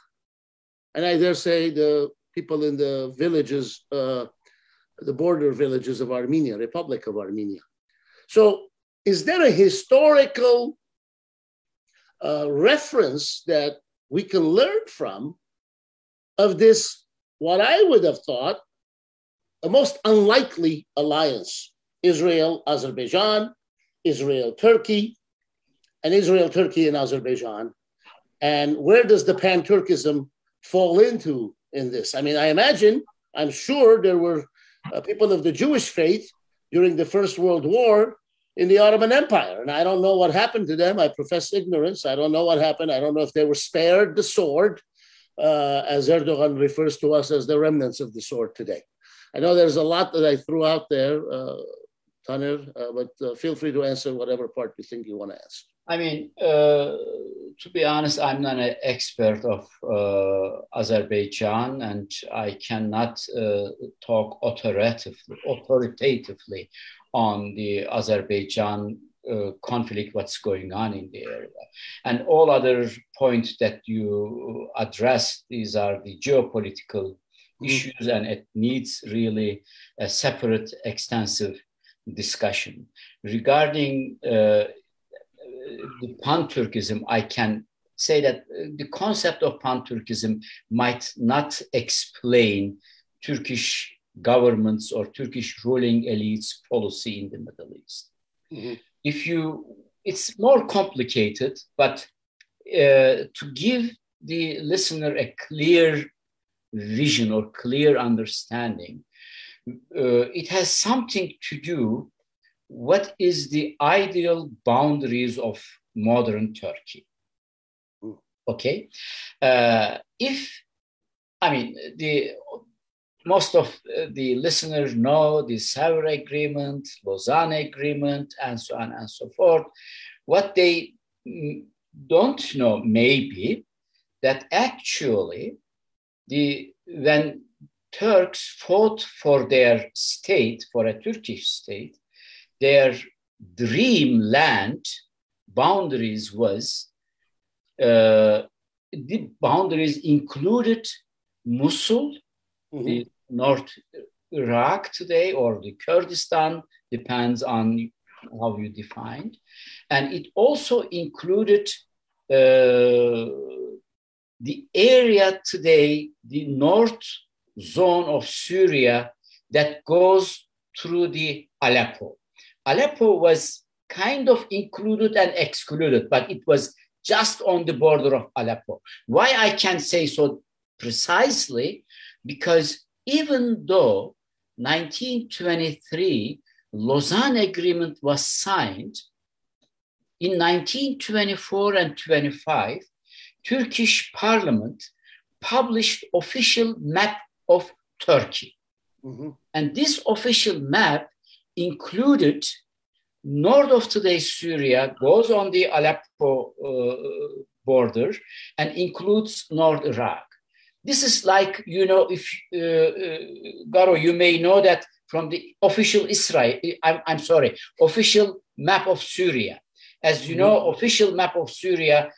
And I dare say the people in the villages, the border villages of Armenia, Republic of Armenia. So is there a historical reference that we can learn from of this, what I would have thought, a most unlikely alliance? Israel, Azerbaijan, Israel, Turkey, and Israel, Turkey, and Azerbaijan. And where does the pan-Turkism fall into in this? I mean, I imagine, I'm sure there were people of the Jewish faith during the First World War in the Ottoman Empire. And I don't know what happened to them. I profess ignorance. I don't know what happened. I don't know if they were spared the sword, as Erdogan refers to us as the remnants of the sword today. I know there's a lot that I threw out there, Taner, but feel free to answer whatever part you think you want to answer. I mean, to be honest, I'm not an expert of Azerbaijan, and I cannot talk authoritatively on the Azerbaijan conflict, what's going on in the area. And all other points that you addressed, these are the geopolitical issues, and it needs really a separate, extensive discussion. Regarding the pan-Turkism, I can say that the concept of pan-Turkism might not explain Turkish governments or Turkish ruling elites' policy in the Middle East. It's more complicated, but to give the listener a clear vision or clear understanding, it has something to do what is the ideal boundaries of modern Turkey. Okay, most of the listeners know the Sevres Agreement, Lausanne Agreement, and so on and so forth. What they don't know maybe that actually when Turks fought for their state, for a Turkish state, their dream land boundaries was, the boundaries included Mosul, the North Iraq today, or the Kurdistan, depends on how you define. And it also included the area today, the north zone of Syria that goes through the Aleppo. Aleppo was kind of included and excluded, but it was just on the border of Aleppo. Why I can say so precisely? Because even though 1923 Lausanne Agreement was signed, in 1924 and 25, Turkish Parliament published official map of Turkey. And this official map included north of today's Syria, goes on the Aleppo border, and includes North Iraq. This is like, if Garo, you may know that from the official official map of Syria. As you know, official map of Syria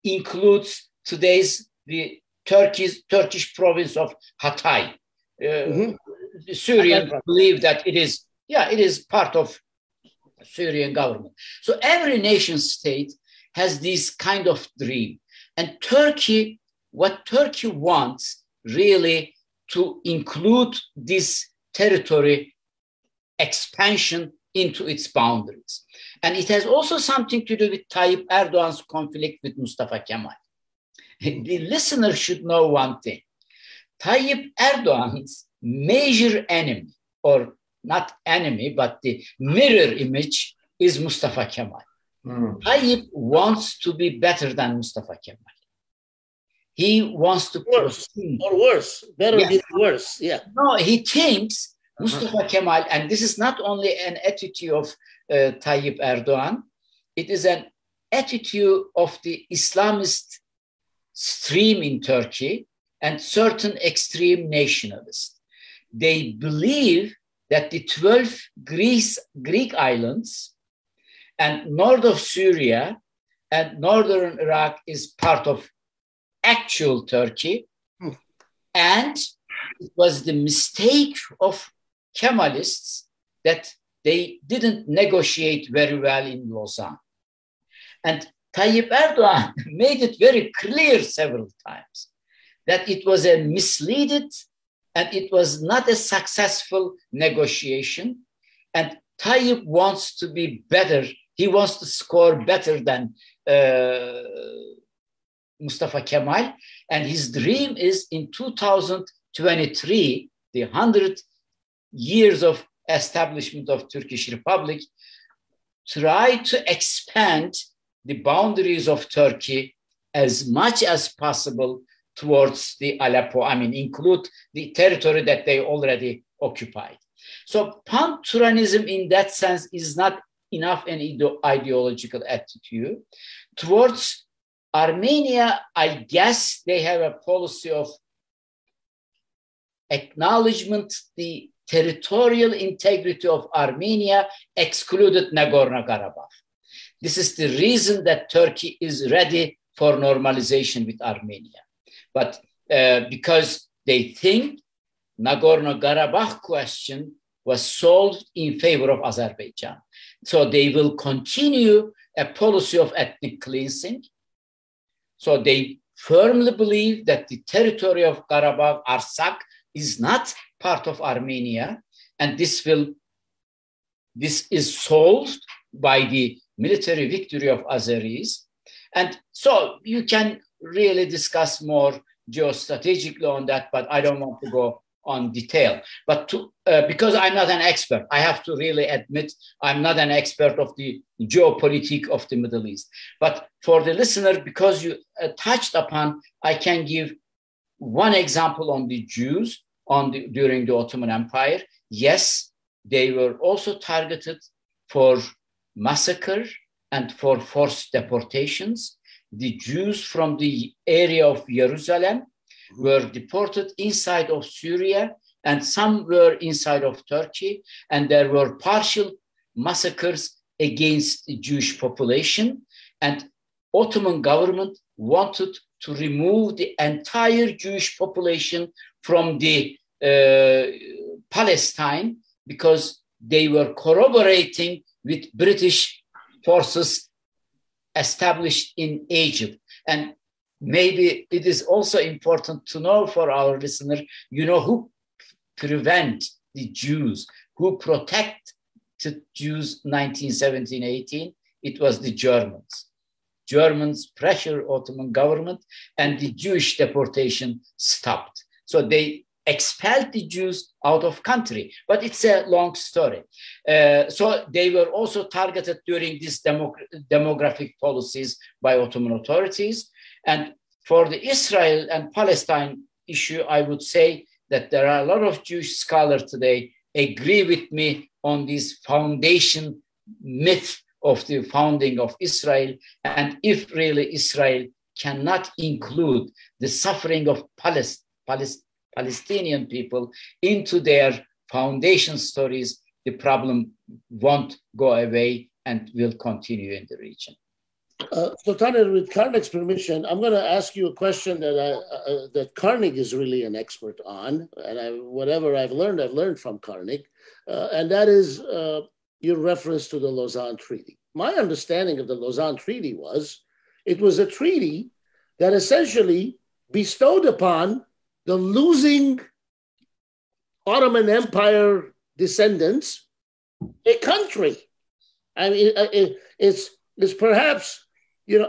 includes the Turkish province of Hatay. The Syrians believe that it is part of Syrian government. So every nation state has this kind of dream. And what Turkey wants really to include this territory expansion into its boundaries. And it has also something to do with Tayyip Erdogan's conflict with Mustafa Kemal. The listener should know one thing. Tayyip Erdogan's major enemy, or not enemy, but the mirror image, is Mustafa Kemal. Tayyip wants to be better than Mustafa Kemal. He wants to worse. Worse. Yeah. No, he thinks Mustafa Kemal, and this is not only an attitude of Tayyip Erdogan, it is an attitude of the Islamist stream in Turkey and certain extreme nationalists. They believe that the 12 Greek islands and north of Syria and northern Iraq is part of actual Turkey. And it was the mistake of Kemalists that they didn't negotiate very well in Lausanne. And Tayyip Erdogan made it very clear several times that it was a misleaded and it was not a successful negotiation. And Tayyip wants to be better. He wants to score better than Mustafa Kemal. And his dream is in 2023, the 100 years of establishment of Turkish Republic, try to expand the boundaries of Turkey as much as possible towards the Aleppo, include the territory that they already occupied. So pan-Turanism in that sense is not enough an ideological attitude. Towards Armenia, I guess they have a policy of acknowledgement, the territorial integrity of Armenia excluded Nagorno-Karabakh. This is the reason that Turkey is ready for normalization with Armenia. But because they think Nagorno-Karabakh question was solved in favor of Azerbaijan. So they will continue a policy of ethnic cleansing. So they firmly believe that the territory of Karabakh, Artsakh, is not part of Armenia, and this is solved by the military victory of Azeris. And so you can really discuss more geostrategically on that, but I don't want to go on detail. But because I'm not an expert, I have to really admit I'm not an expert of the geopolitics of the Middle East. But for the listener, because you touched upon, I can give one example on the Jews during the Ottoman Empire. Yes, they were also targeted for massacre and for forced deportations. The Jews from the area of Jerusalem were deported inside of Syria, and some were inside of Turkey, and there were partial massacres against the Jewish population, and Ottoman government wanted to remove the entire Jewish population from the Palestine because they were corroborating with British forces established in Egypt. And maybe it is also important to know for our listener, who prevent the Jews, who protect the Jews 1917-18, it was the Germans. Germans pressure Ottoman government and the Jewish deportation stopped. So they expelled the Jews out of country, but it's a long story. So they were also targeted during these demographic policies by Ottoman authorities. And for the Israel and Palestine issue, I would say that there are a lot of Jewish scholars today agree with me on this foundation myth of the founding of Israel. And if really Israel cannot include the suffering of Palestinian people into their foundation stories, the problem won't go away and will continue in the region. So Taner, with Karnig's permission, I'm going to ask you a question that Karnig is really an expert on, and whatever I've learned from Karnig, and that is your reference to the Lausanne Treaty. My understanding of the Lausanne Treaty was it was a treaty that essentially bestowed upon the losing Ottoman Empire descendants a country. I mean, it's perhaps,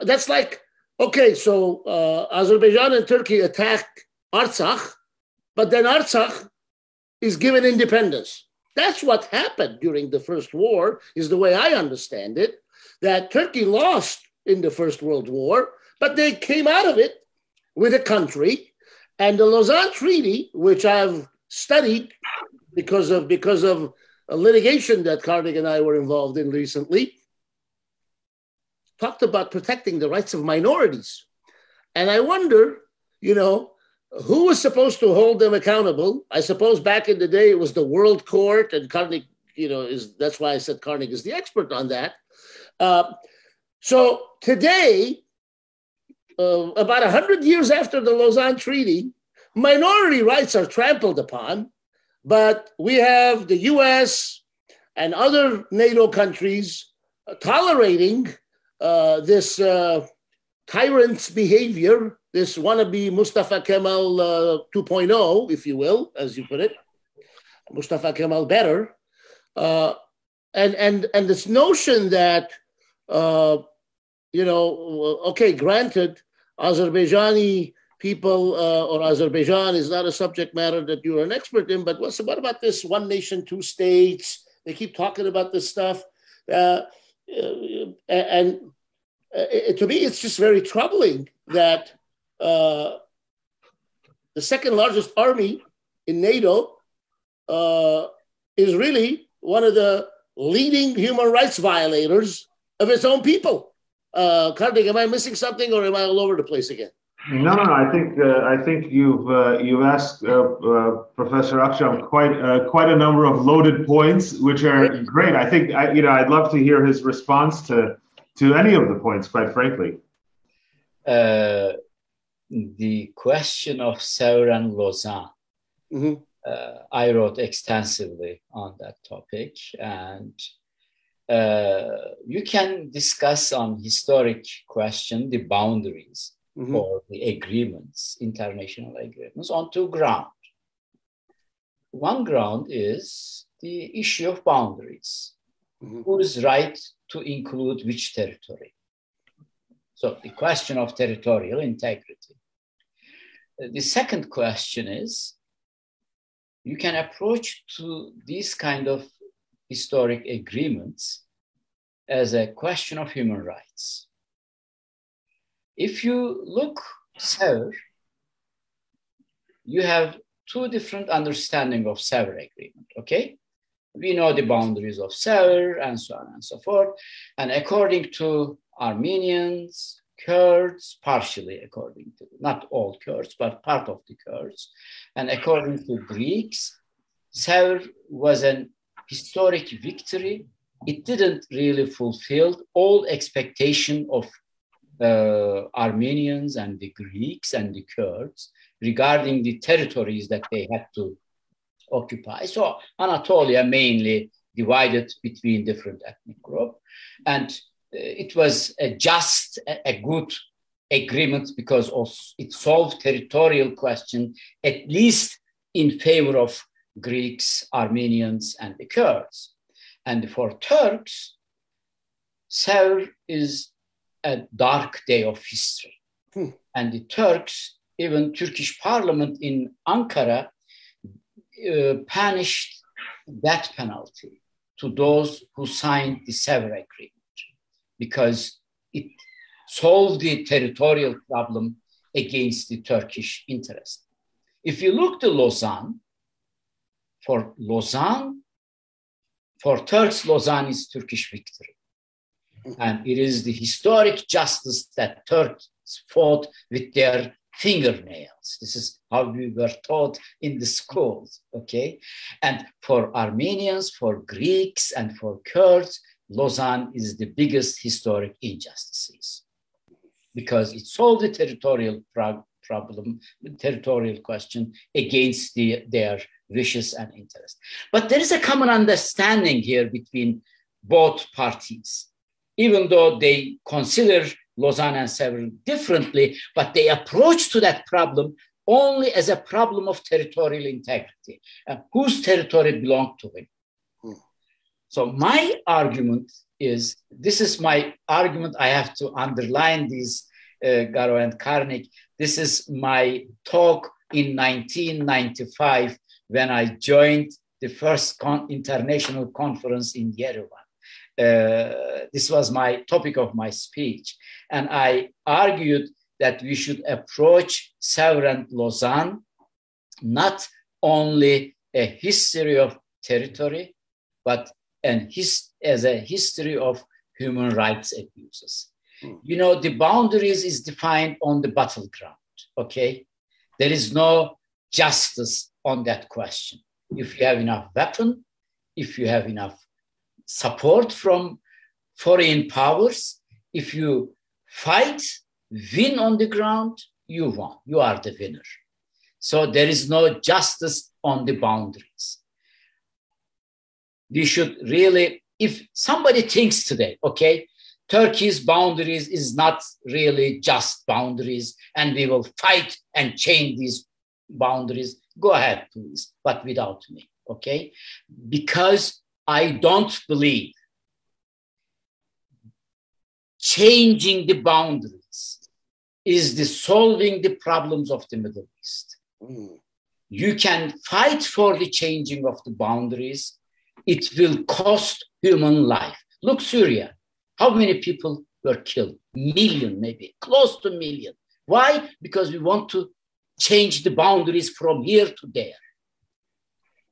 that's like, okay, so Azerbaijan and Turkey attack Artsakh, but then Artsakh is given independence. That's what happened during the First War, is the way I understand it, that Turkey lost in the First World War, but they came out of it with a country. And the Lausanne Treaty, which I've studied because of a litigation that Karnig and I were involved in recently, talked about protecting the rights of minorities. And I wonder, who was supposed to hold them accountable? I suppose back in the day, it was the World Court, and Karnig, that's why I said Karnig is the expert on that. So today, about 100 years after the Lausanne Treaty, minority rights are trampled upon, but we have the US and other NATO countries tolerating this tyrant's behavior, this wannabe Mustafa Kemal 2.0, if you will, as you put it, Mustafa Kemal better, and this notion that, okay, granted, Azerbaijani people or Azerbaijan is not a subject matter that you're an expert in, but what about this one nation, two states? They keep talking about this stuff. To me, it's just very troubling that the second largest army in NATO is really one of the leading human rights violators of its own people. Karnig, am I missing something, or am I all over the place again? No. I think you've asked Professor Akcam quite a number of loaded points, which are great. I think I'd love to hear his response to any of the points, quite frankly. The question of Sèvres and Lausanne. Mm-hmm. I wrote extensively on that topic, and you can discuss on historic question the boundaries. Mm-hmm. Or the agreements, international agreements, on two grounds. One ground is the issue of boundaries. Mm-hmm. Who is right to include which territory? So the question of territorial integrity. The second question is, you can approach to these kind of historic agreements as a question of human rights. If you look Sèvres, you have two different understandings of Sèvres agreement, okay? We know the boundaries of Sèvres and so on and so forth. And according to Armenians, Kurds, partially according to, not all Kurds, but part of the Kurds, and according to Greeks, Sèvres was an historic victory. It didn't really fulfill all expectation of Armenians and the Greeks and the Kurds regarding the territories that they had to occupy. So Anatolia mainly divided between different ethnic groups. And it was a good agreement because of it solved territorial question, at least in favor of Greeks, Armenians, and the Kurds. And for Turks, Sèvres is a dark day of history. And the Turks, even Turkish parliament in Ankara, punished death penalty to those who signed the Sèvres agreement because it solved the territorial problem against the Turkish interest. If you look to Lausanne, for Turks, Lausanne is Turkish victory. And it is the historic justice that Turks fought with their fingernails. This is how we were taught in the schools, okay? And for Armenians, for Greeks, and for Kurds, Lausanne is the biggest historic injustices because it solved the territorial problem, the territorial question against their wishes and interests. But there is a common understanding here between both parties. Even though they consider Lausanne and Sèvres differently, but they approach to that problem only as a problem of territorial integrity. Whose territory belonged to him? So my argument is, this is my argument, I have to underline these, Garo and Karnig. This is my talk in 1995 when I joined the first international conference in Yerevan. This was my topic of my speech. And I argued that we should approach Sèvres and Lausanne not only a history of territory, but as a history of human rights abuses. You know, the boundaries is defined on the battleground, okay? There is no justice on that question. If you have enough weapon, if you have enough support from foreign powers, if you fight, win on the ground, you won, you are the winner. So there is no justice on the boundaries. We should really, if somebody thinks today, okay, Turkey's boundaries is not really just boundaries and we will fight and change these boundaries, go ahead, please, but without me, okay? Because I don't believe changing the boundaries is the solving the problems of the Middle East. You can fight for the changing of the boundaries. It will cost human life. Look, Syria, how many people were killed? Million, maybe, close to million. Why? Because we want to change the boundaries from here to there.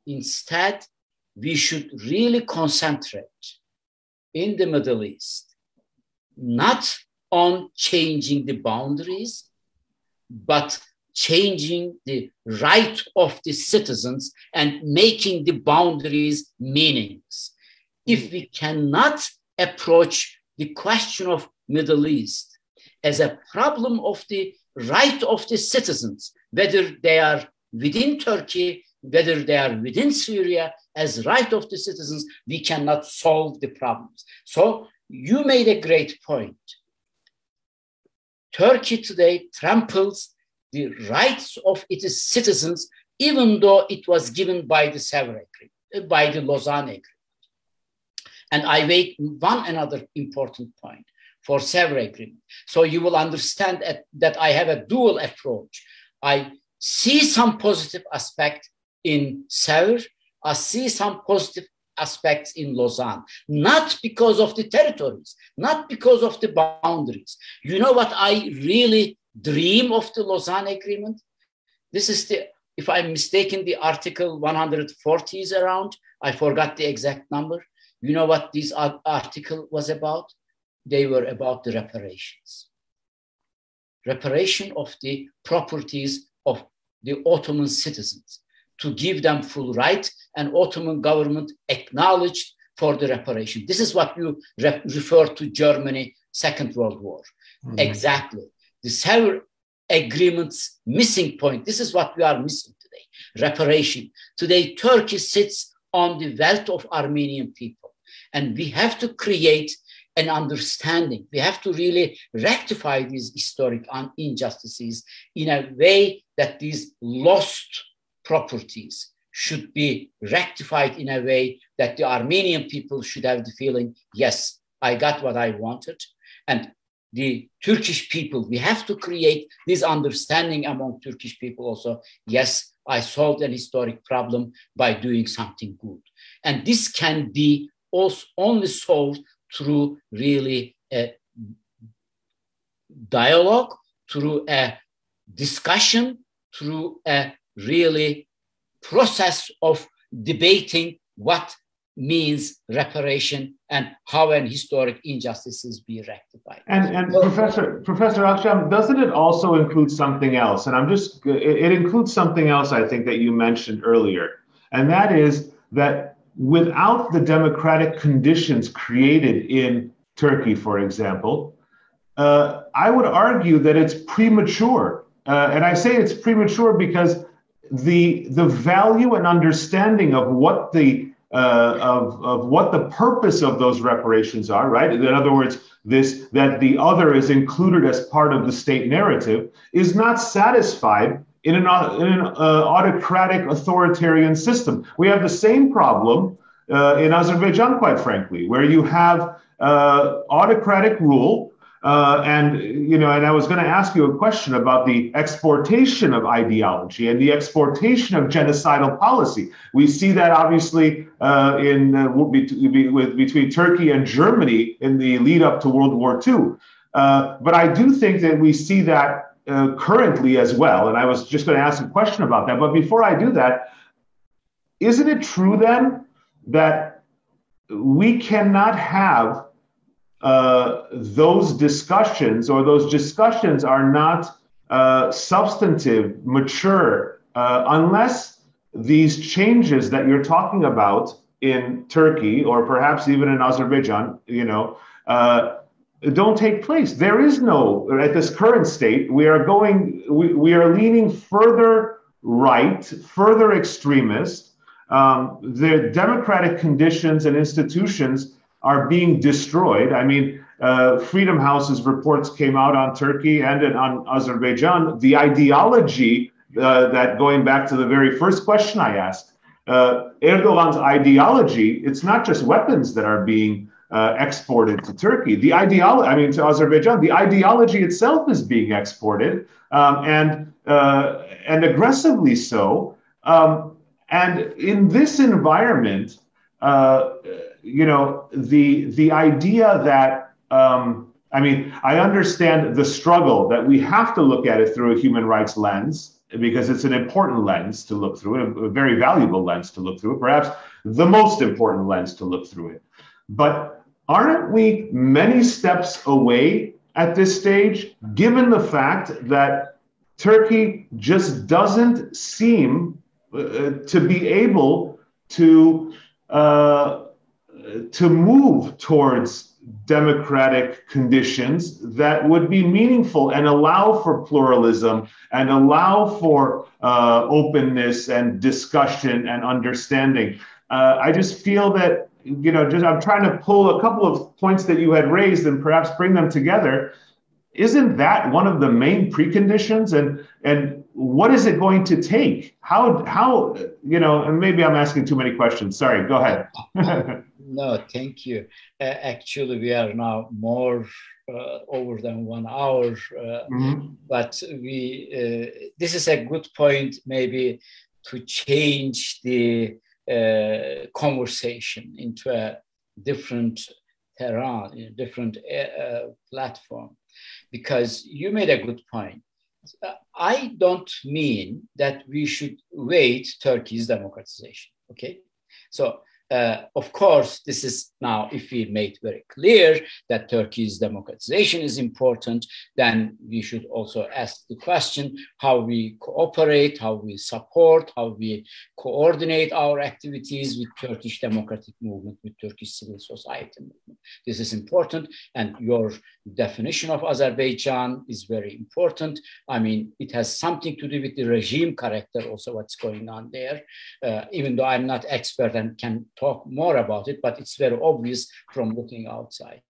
Instead, we should really concentrate in the Middle East, not on changing the boundaries, but changing the right of the citizens and making the boundaries meaningless. If we cannot approach the question of Middle East as a problem of the right of the citizens, whether they are within Turkey, whether they are within Syria, as right of the citizens, we cannot solve the problems. So you made a great point. Turkey today tramples the rights of its citizens, even though it was given by the Sevres Agreement, by the Lausanne Agreement. And I make another important point for Sevres Agreement. So you will understand that I have a dual approach. I see some positive aspect in Sevres. I see some positive aspects in Lausanne, not because of the territories, not because of the boundaries. You know what I really dream of the Lausanne Agreement? This is the, if I'm mistaken, the article 140 is around. I forgot the exact number. You know what this article was about? They were about the reparations. Reparation of the properties of the Ottoman citizens, to give them full right, and Ottoman government acknowledged for the reparation. This is what you refer to Germany, Second World War. Mm-hmm. Exactly. The Sevres Agreement's missing point, this is what we are missing today, reparation. Today, Turkey sits on the wealth of Armenian people, and we have to create an understanding. We have to really rectify these historic injustices in a way that these lost properties should be rectified in a way that the Armenian people should have the feeling, yes, I got what I wanted. And the Turkish people, we have to create this understanding among Turkish people also, yes, I solved an historic problem by doing something good. And this can be also only solved through really a dialogue, through a discussion, through a really process of debating what means reparation and how an historic injustices be rectified. And Professor Akcam, doesn't it also include something else? And it includes something else I think that you mentioned earlier, and that is that without the democratic conditions created in Turkey, for example, I would argue that it's premature. And I say it's premature because the value and understanding of what the purpose of those reparations are, right? In other words, that the other is included as part of the state narrative is not satisfied in an autocratic authoritarian system. We have the same problem in Azerbaijan, quite frankly, where you have autocratic rule. And I was going to ask you a question about the exportation of ideology and the exportation of genocidal policy. We see that obviously between Turkey and Germany in the lead up to World War II. But I do think that we see that currently as well. And I was just going to ask a question about that. But before I do that, isn't it true then that we cannot have those discussions, or those discussions are not substantive, mature, unless these changes that you're talking about in Turkey, or perhaps even in Azerbaijan, don't take place? There is no, at this current state, we are leaning further right, further extremist. The democratic conditions and institutions are being destroyed. I mean, Freedom House's reports came out on Turkey and on Azerbaijan. The ideology that, going back to the very first question I asked, Erdogan's ideology, it's not just weapons that are being exported to Turkey. To Azerbaijan, the ideology itself is being exported, and aggressively so. And in this environment, the idea that, I understand the struggle that we have to look at it through a human rights lens, because it's an important lens to look through, a very valuable lens to look through, perhaps the most important lens to look through it. But aren't we many steps away at this stage, given the fact that Turkey just doesn't seem to be able to move towards democratic conditions that would be meaningful and allow for pluralism and allow for openness and discussion and understanding. I just feel that, you know, I'm trying to pull a couple of points that you had raised and perhaps bring them together. Isn't that one of the main preconditions? And what is it going to take? How you know, and maybe I'm asking too many questions. Sorry, go ahead. No, thank you. Actually, we are now more over than 1 hour, but this is a good point maybe to change the conversation into a different terrain, a different platform, because you made a good point. I don't mean that we should wait Turkey's democratization, okay? So, of course, this is now, if we made very clear that Turkey's democratization is important, then we should also ask the question how we cooperate, how we support, how we coordinate our activities with Turkish democratic movement, with Turkish civil society movement. This is important, and your definition of Azerbaijan is very important. I mean, it has something to do with the regime character, also what's going on there, even though I'm not expert and can talk more about it, but it's very obvious from looking outside.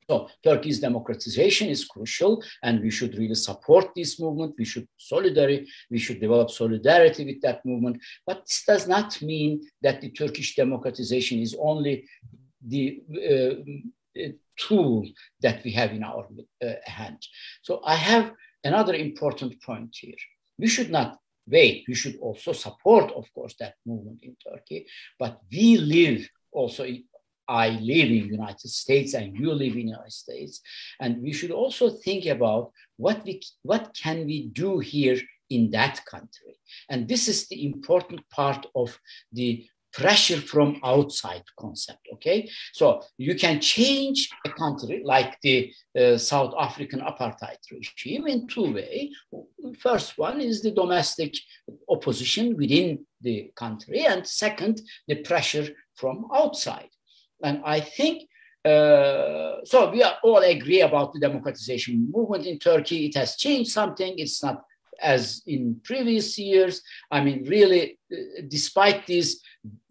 So Turkey's democratization is crucial, and we should really support this movement. We should develop solidarity with that movement. But this does not mean that the Turkish democratization is only the tool that we have in our hand. So I have another important point here. We should not wait. We should also support, of course, that movement in Turkey. But we live also, I live in the United States and you live in the United States. And we should also think about what can we do here in that country. And this is the important part of the pressure from outside concept, okay? So you can change a country like the South African apartheid regime in two ways. First one is the domestic opposition within the country, and second, the pressure from outside. And I think, so we all agree about the democratization movement in Turkey. It has changed something. It's not as in previous years. I mean, really, despite this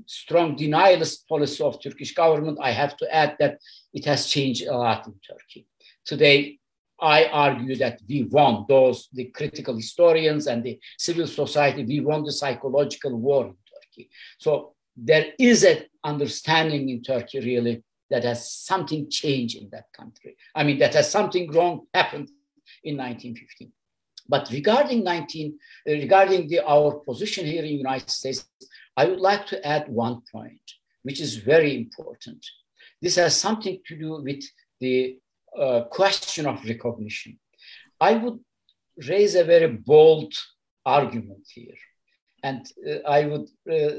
strong denialist policy of Turkish government, I have to add that it has changed a lot in Turkey. Today, I argue that we won, the critical historians and the civil society, we won the psychological war in Turkey. So there is an understanding in Turkey really that has something changed in that country. I mean, that has something wrong happened in 1915. But regarding our position here in the United States, I would like to add one point, which is very important. This has something to do with the question of recognition. I would raise a very bold argument here. And I would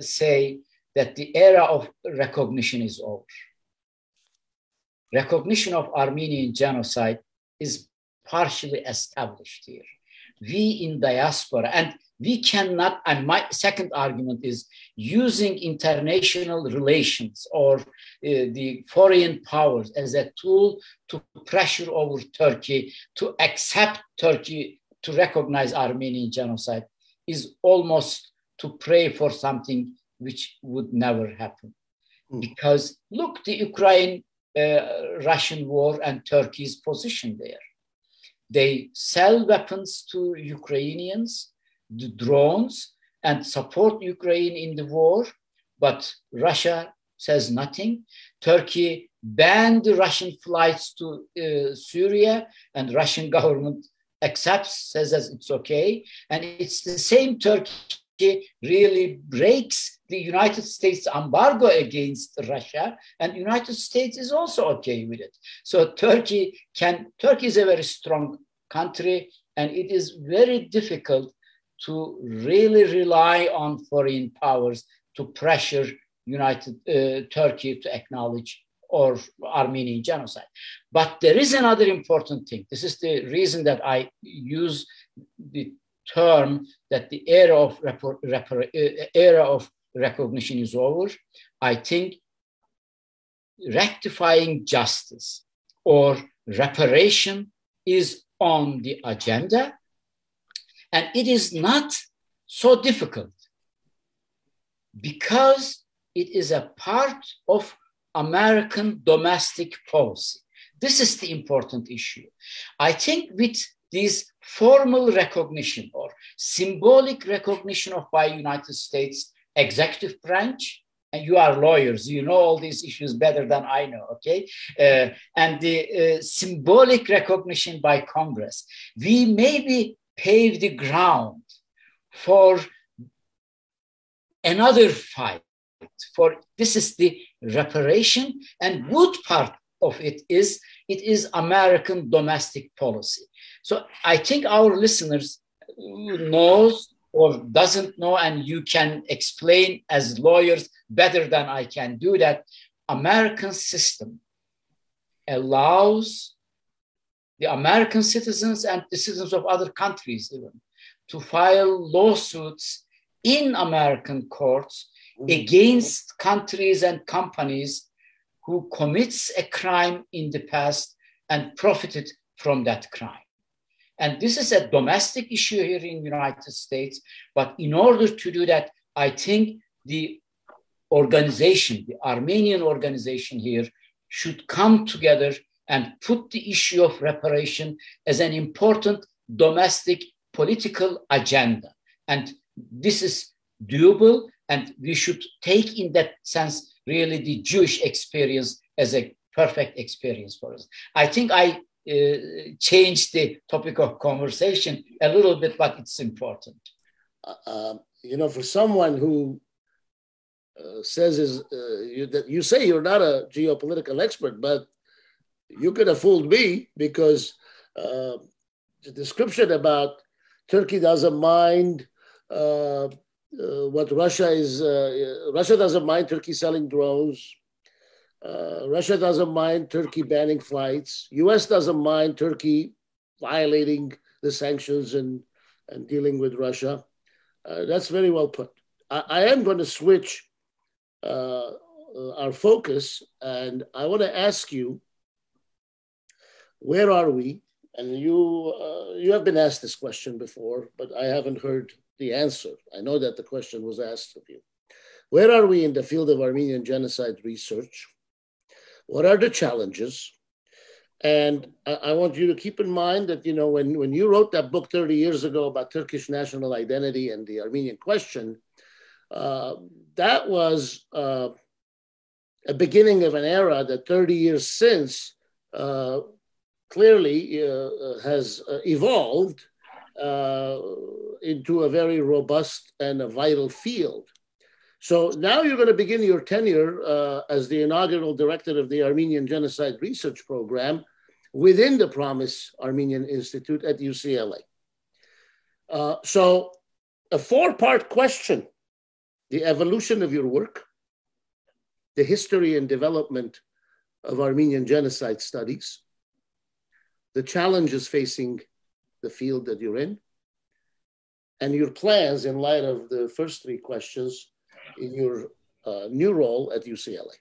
say that the era of recognition is over. Recognition of Armenian genocide is partially established here. We in diaspora, and we cannot, and my second argument is using international relations or the foreign powers as a tool to pressure over Turkey to accept Turkey to recognize Armenian genocide is almost to pray for something which would never happen. Because look, the Ukraine-Russian war and Turkey's position there. They sell weapons to Ukrainians, the drones, and support Ukraine in the war, but Russia says nothing. Turkey banned the Russian flights to Syria, and Russian government accepts, says that it's okay. And it's the same Turkey really breaks the United States embargo against Russia, and the United States is also okay with it. So Turkey is a very strong country, and it is very difficult to really rely on foreign powers to pressure Turkey to acknowledge or Armenian genocide. But there is another important thing. This is the reason that I use the term that the era of recognition is over. I think rectifying justice or reparation is on the agenda, and it is not so difficult because it is a part of American domestic policy. This is the important issue. I think with this formal recognition or symbolic recognition of by United States executive branch, and you are lawyers, you know all these issues better than I know, okay? And the symbolic recognition by Congress, we maybe pave the ground for another fight. For this is the reparation, and good part of it is American domestic policy. So I think our listeners knows or doesn't know, and you can explain as lawyers better than I can do that. American system allows the American citizens and the citizens of other countries even to file lawsuits in American courts against countries and companies who commits a crime in the past and profited from that crime. And this is a domestic issue here in the United States. But in order to do that, I think the organization, the Armenian organization here, should come together and put the issue of reparation as an important domestic political agenda. And this is doable, and we should take in that sense really the Jewish experience as a perfect experience for us. I think I changed the topic of conversation a little bit, but it's important. You know, for someone who says that you say you're not a geopolitical expert, but you could have fooled me, because the description about Turkey doesn't mind what Russia is. Russia doesn't mind Turkey selling drones. Russia doesn't mind Turkey banning flights. US doesn't mind Turkey violating the sanctions and dealing with Russia. That's very well put. I am going to switch our focus, and I want to ask you, where are we? And you have been asked this question before, but I haven't heard the answer. I know that the question was asked of you. Where are we in the field of Armenian genocide research? What are the challenges? And I want you to keep in mind that, you know, when you wrote that book 30 years ago about Turkish national identity and the Armenian question, that was a beginning of an era that 30 years since clearly has evolved into a very robust and a vital field. So now you're going to begin your tenure as the inaugural director of the Armenian Genocide Research Program within the Promise Armenian Institute at UCLA. So a four-part question: the evolution of your work, the history and development of Armenian genocide studies, the challenges facing the field that you're in, and your plans in light of the first three questions in your new role at UCLA.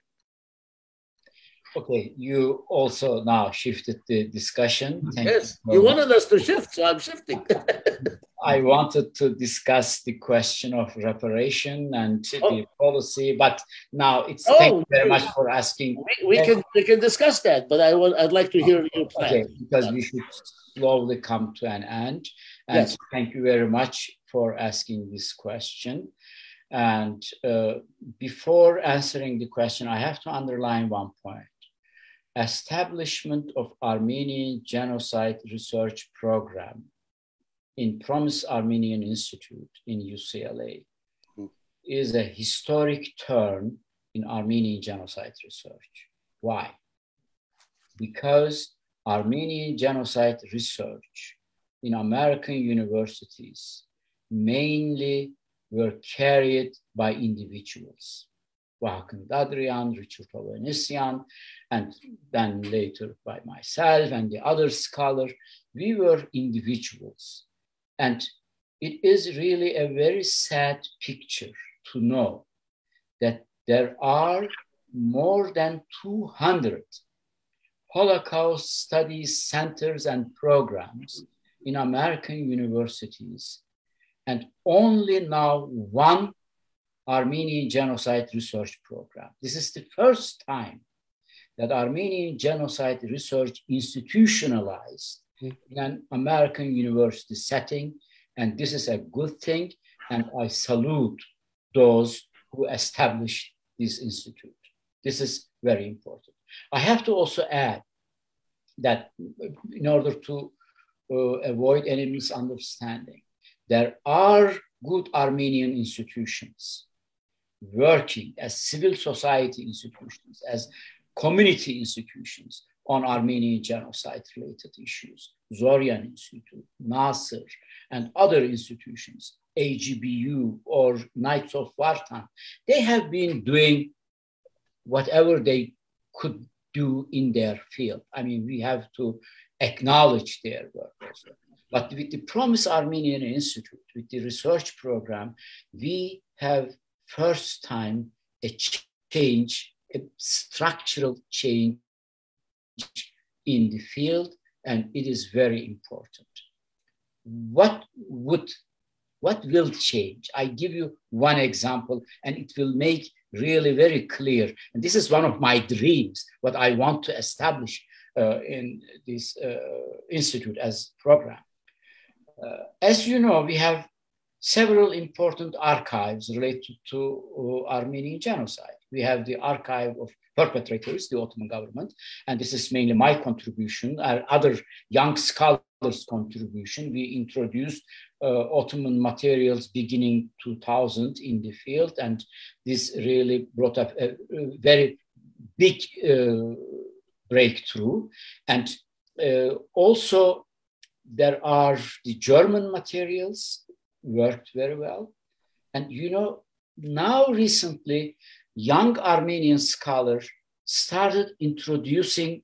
Okay, you also now shifted the discussion. Yes, you wanted us to shift, so I'm shifting. I wanted to discuss the question of reparation and the policy, but now it's thank you very much for asking. We can discuss that, but I'd like to hear your plan. Okay, because we should slowly come to an end. And yes, thank you very much for asking this question. And before answering the question, I have to underline one point. Establishment of Armenian Genocide Research Program in Promise Armenian Institute in UCLA is a historic turn in Armenian genocide research. Why? Because Armenian genocide research in American universities mainly were carried by individuals. Ghazarian, Richard Ovanesian, and then later by myself and the other scholars. We were individuals And it is really a very sad picture to know that there are more than 200 Holocaust studies centers and programs in American universities, and only now one Armenian Genocide Research Program. This is the first time that Armenian Genocide Research institutionalized in an American university setting, and this is a good thing, and I salute those who established this institute. This is very important. I have to also add that in order to avoid any misunderstanding, there are good Armenian institutions working as civil society institutions, as community institutions on Armenian genocide-related issues. Zorian Institute, Nasser, and other institutions, AGBU or Knights of Vartan, they have been doing whatever they could do in their field. I mean, we have to acknowledge their work also. But with the Promise Armenian Institute, with the research program, we have first time a change, a structural change in the field, and it is very important. What will change? I give you one example, and it will make really very clear. And this is one of my dreams, what I want to establish in this institute as program. As you know, we have several important archives related to Armenian genocide. We have the archive of perpetrators, the Ottoman government, and this is mainly my contribution, and other young scholars' contribution. We introduced Ottoman materials beginning 2000 in the field, and this really brought up a very big breakthrough. And also there are the German materials, worked very well. And you know, now recently, young Armenian scholars started introducing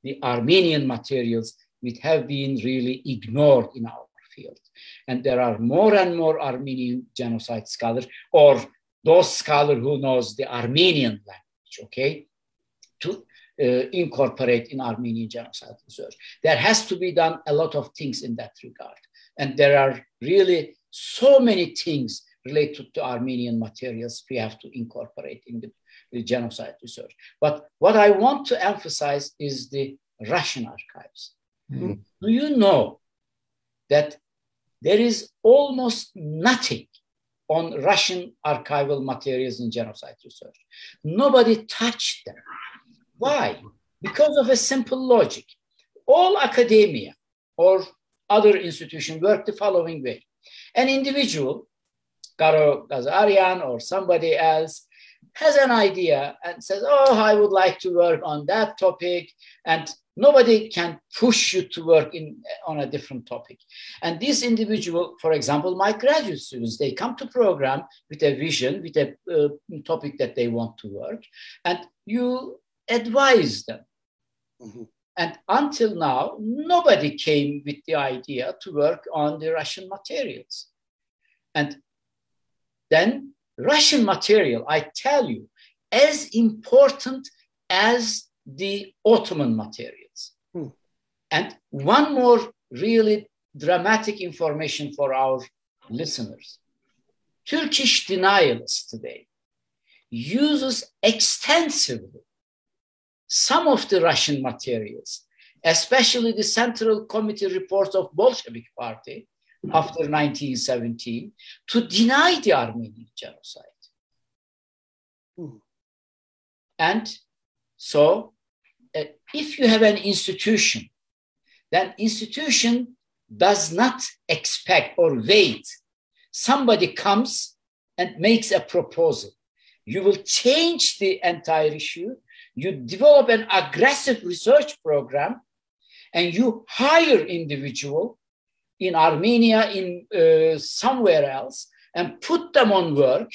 the Armenian materials which have been really ignored in our field. And there are more and more Armenian genocide scholars, or those scholars who knows the Armenian language, okay, to incorporate in Armenian genocide research. There has to be done a lot of things in that regard. And there are really so many things related to Armenian materials we have to incorporate in the genocide research. But what I want to emphasize is the Russian archives. Mm-hmm. Do you know that there is almost nothing on Russian archival materials in genocide research? Nobody touched them. Why? Because of a simple logic. All academia or other institutions work the following way. An individual, Garo, Ghazarian, or somebody else, has an idea and says, oh, I would like to work on that topic, and nobody can push you to work on a different topic. And this individual, for example, my graduate students, they come to program with a vision, with a topic that they want to work, and you advise them. Mm-hmm. And until now, nobody came with the idea to work on the Russian materials. And then Russian material, I tell you, as important as the Ottoman materials. And one more really dramatic information for our listeners. Turkish denialists today uses extensively some of the Russian materials, especially the Central Committee reports of Bolshevik Party after 1917, to deny the Armenian genocide. And so if you have an institution, that institution does not expect or wait. Somebody comes and makes a proposal. You will change the entire issue. You develop an aggressive research program, and you hire individuals in Armenia, in somewhere else, and put them on work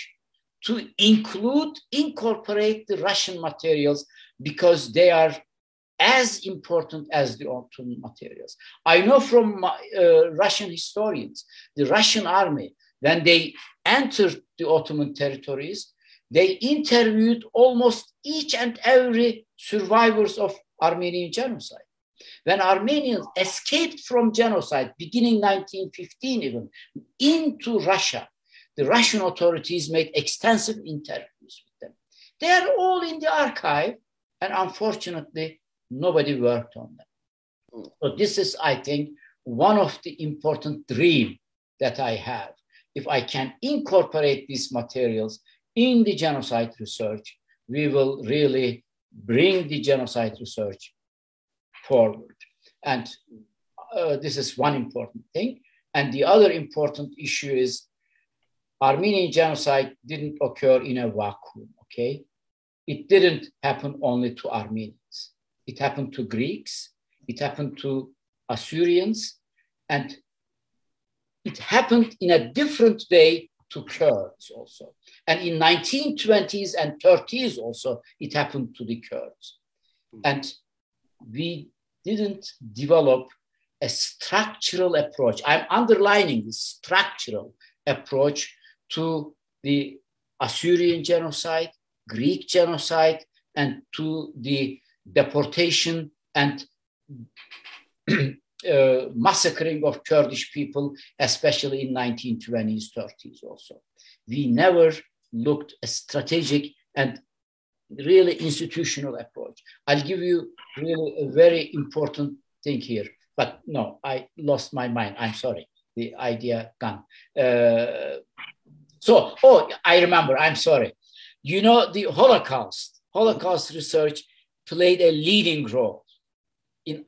to incorporate the Russian materials because they are as important as the Ottoman materials. I know from Russian historians, the Russian army, when they entered the Ottoman territories, they interviewed almost each and every survivors of Armenian genocide. When Armenians escaped from genocide, beginning 1915 even, into Russia, the Russian authorities made extensive interviews with them. They are all in the archive, and unfortunately, nobody worked on them. So this is, I think, one of the important dreams that I have. If I can incorporate these materials in the genocide research, we will really bring the genocide research forward. And this is one important thing. And the other important issue is Armenian genocide didn't occur in a vacuum, okay? It didn't happen only to Armenians. It happened to Greeks, it happened to Assyrians, and it happened in a different way to Kurds also. And in 1920s and 30s also, it happened to the Kurds. And we didn't develop a structural approach. I'm underlining this structural approach to the Assyrian genocide, Greek genocide, and to the deportation and massacring of Kurdish people, especially in 1920s, 30s also. We never looked a strategic and really institutional approach. I'll give you really a very important thing here, but no, I lost my mind. I'm sorry, the idea gone. I remember, I'm sorry. You know, the Holocaust research played a leading role in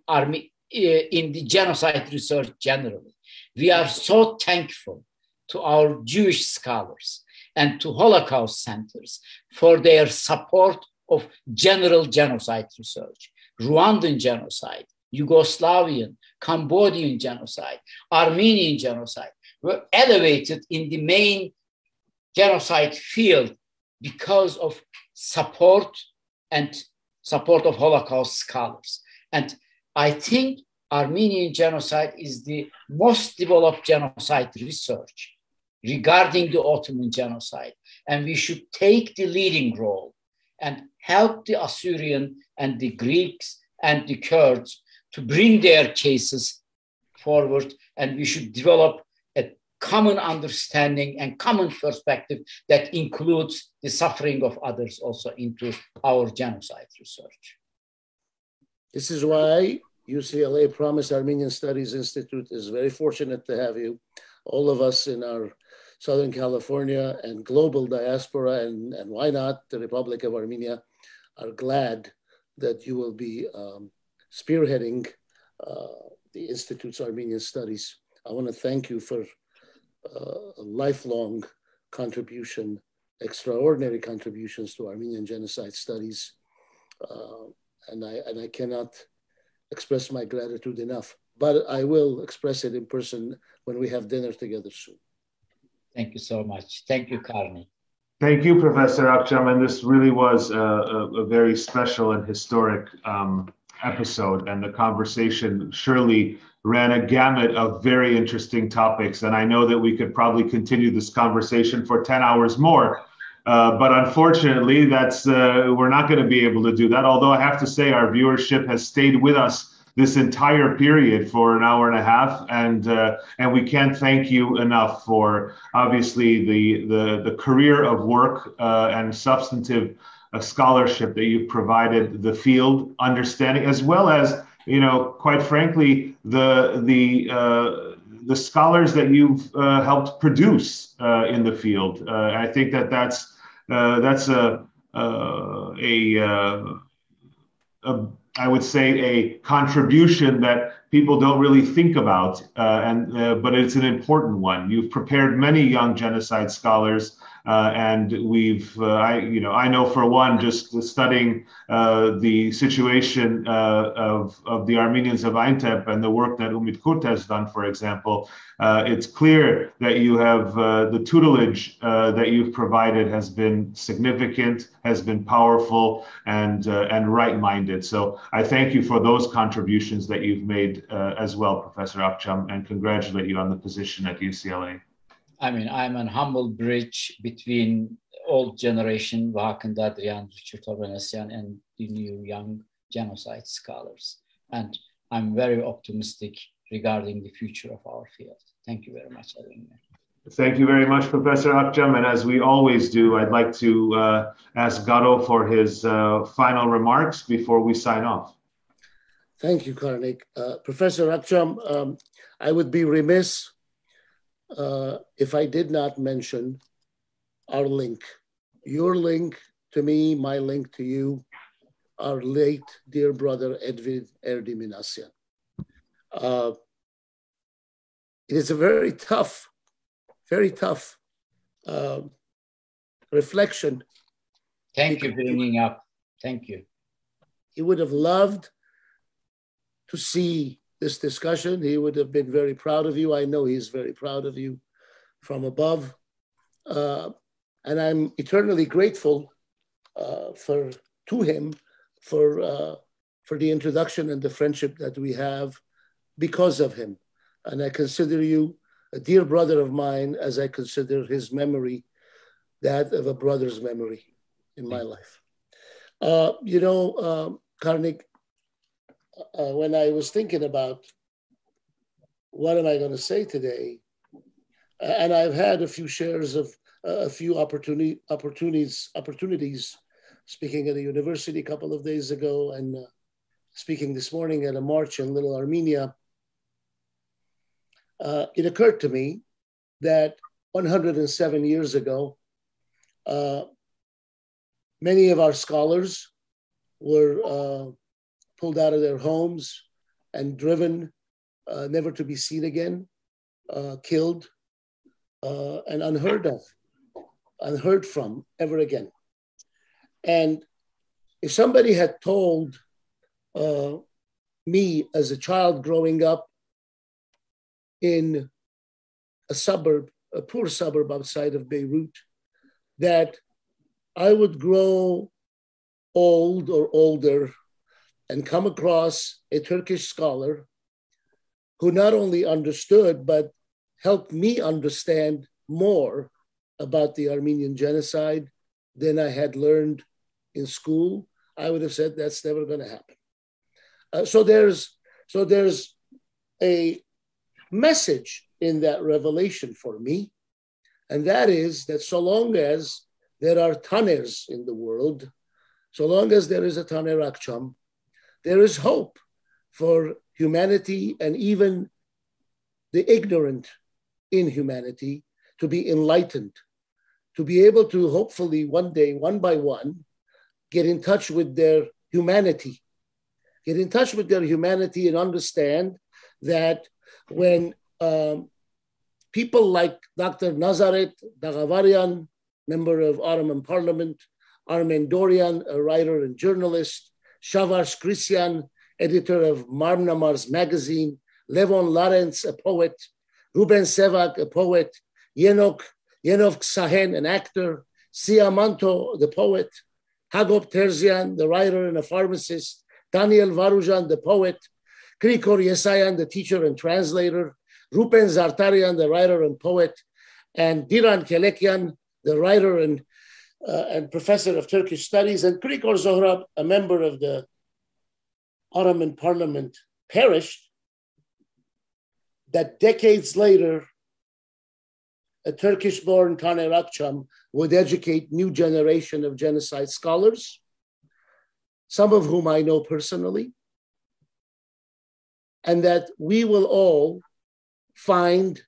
the genocide research generally. We are so thankful to our Jewish scholars and to Holocaust centers for their support of general genocide research. Rwandan genocide, Yugoslavian, Cambodian genocide, Armenian genocide were elevated in the main genocide field because of support of Holocaust scholars. And I think Armenian genocide is the most developed genocide research regarding the Ottoman genocide. And we should take the leading role and help the Assyrian and the Greeks and the Kurds to bring their cases forward. And we should develop a common understanding and common perspective that includes the suffering of others also into our genocide research. This is why UCLA Promise Armenian Studies Institute is very fortunate to have you. All of us in our Southern California and global diaspora, and why not the Republic of Armenia, are glad that you will be spearheading the Institute's Armenian Studies. I want to thank you for a lifelong contribution, extraordinary contributions to Armenian genocide studies. And I cannot express my gratitude enough, but I will express it in person when we have dinner together soon. Thank you so much. Thank you, Karnig. Thank you, Professor Akcam. And this really was a very special and historic episode. And the conversation surely ran a gamut of very interesting topics. And I know that we could probably continue this conversation for 10 hours more. But unfortunately, we're not going to be able to do that. Although I have to say our viewership has stayed with us this entire period for an hour and a half, and we can't thank you enough for obviously the career of work and substantive scholarship that you've provided the field, understanding, as well as, you know, quite frankly, the scholars that you've helped produce in the field. I think that's I would say a contribution that people don't really think about, but it's an important one. You've prepared many young genocide scholars And I know for one, just studying the situation of the Armenians of Aintab and the work that Umit Kurt has done, for example, it's clear that you have the tutelage that you've provided has been significant, has been powerful, and right-minded. So I thank you for those contributions that you've made as well, Professor Akcam, and congratulate you on the position at UCLA. I mean, I'm a humble bridge between old generation, Adrian, Richard Obenessian, and the new young genocide scholars. And I'm very optimistic regarding the future of our field. Thank you very much, Armenia. Thank you very much, Professor Akcam. And as we always do, I'd like to ask Garo for his final remarks before we sign off. Thank you, Karnig. Professor Akcam, I would be remiss if I did not mention our link. Your link to me, my link to you, our late dear brother, Edwin Erdi-Minassian. It is a very tough reflection. Thank you for bringing up. Thank you. He would have loved to see this discussion. He would have been very proud of you. I know he's very proud of you from above. And I'm eternally grateful to him for the introduction and the friendship that we have because of him. And I consider you a dear brother of mine, as I consider his memory that of a brother's memory in my life. Karnig, when I was thinking about what am I going to say today, and I've had a few shares of a few opportunities speaking at a university a couple of days ago and speaking this morning at a march in Little Armenia, it occurred to me that 107 years ago, many of our scholars were pulled out of their homes and driven, never to be seen again, killed, and unheard from ever again. And if somebody had told me as a child growing up in a poor suburb outside of Beirut, that I would grow old or older and come across a Turkish scholar who not only understood, but helped me understand more about the Armenian genocide than I had learned in school, I would have said that's never going to happen. So there's a message in that revelation for me, and that is that so long as there are Taners in the world, so long as there is a Taner Akcam, there is hope for humanity and even the ignorant in humanity to be enlightened, to be able to hopefully one day, one by one, get in touch with their humanity, and understand that when people like Dr. Nazaret Dagavarian, member of Ottoman Parliament, Armen Dorian, a writer and journalist, Shavash Christian, editor of Marmnamar's magazine, Levon Lawrence, a poet, Ruben Sevak, a poet, Yenok Sahen, an actor, Siamanto, the poet, Hagop Terzian, the writer and a pharmacist, Daniel Varujan, the poet, Krikor Yesayan, the teacher and translator, Rupen Zartarian, the writer and poet, and Diran Kelekian, the writer and professor of Turkish studies, and Krikor Zohrab, a member of the Ottoman Parliament, perished, that decades later, a Turkish-born Taner Akcam would educate new generation of genocide scholars, some of whom I know personally, and that we will all find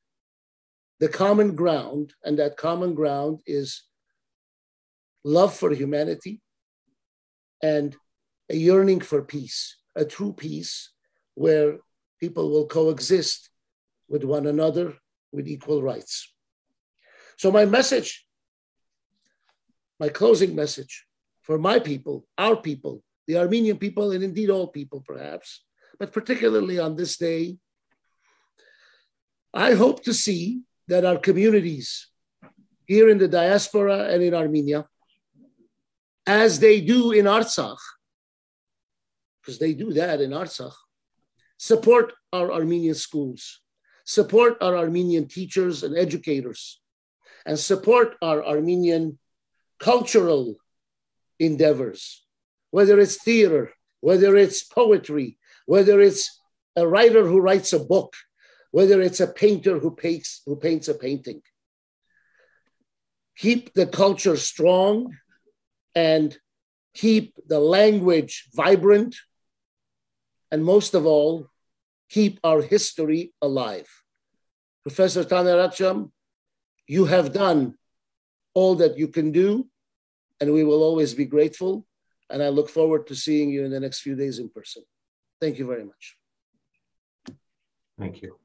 the common ground, and that common ground is love for humanity and a yearning for peace, a true peace where people will coexist with one another with equal rights. So my message my closing message for my people, our people, the Armenian people, and indeed all people perhaps, but particularly on this day, I hope to see that our communities here in the diaspora and in Armenia, as they do in Artsakh, because they do that in Artsakh, support our Armenian schools, support our Armenian teachers and educators, and support our Armenian cultural endeavors, whether it's theater, whether it's poetry, whether it's a writer who writes a book, whether it's a painter who paints a painting. Keep the culture strong and keep the language vibrant, and most of all, keep our history alive. Professor Taner Akcam, you have done all that you can do, and we will always be grateful. And I look forward to seeing you in the next few days in person. Thank you very much. Thank you.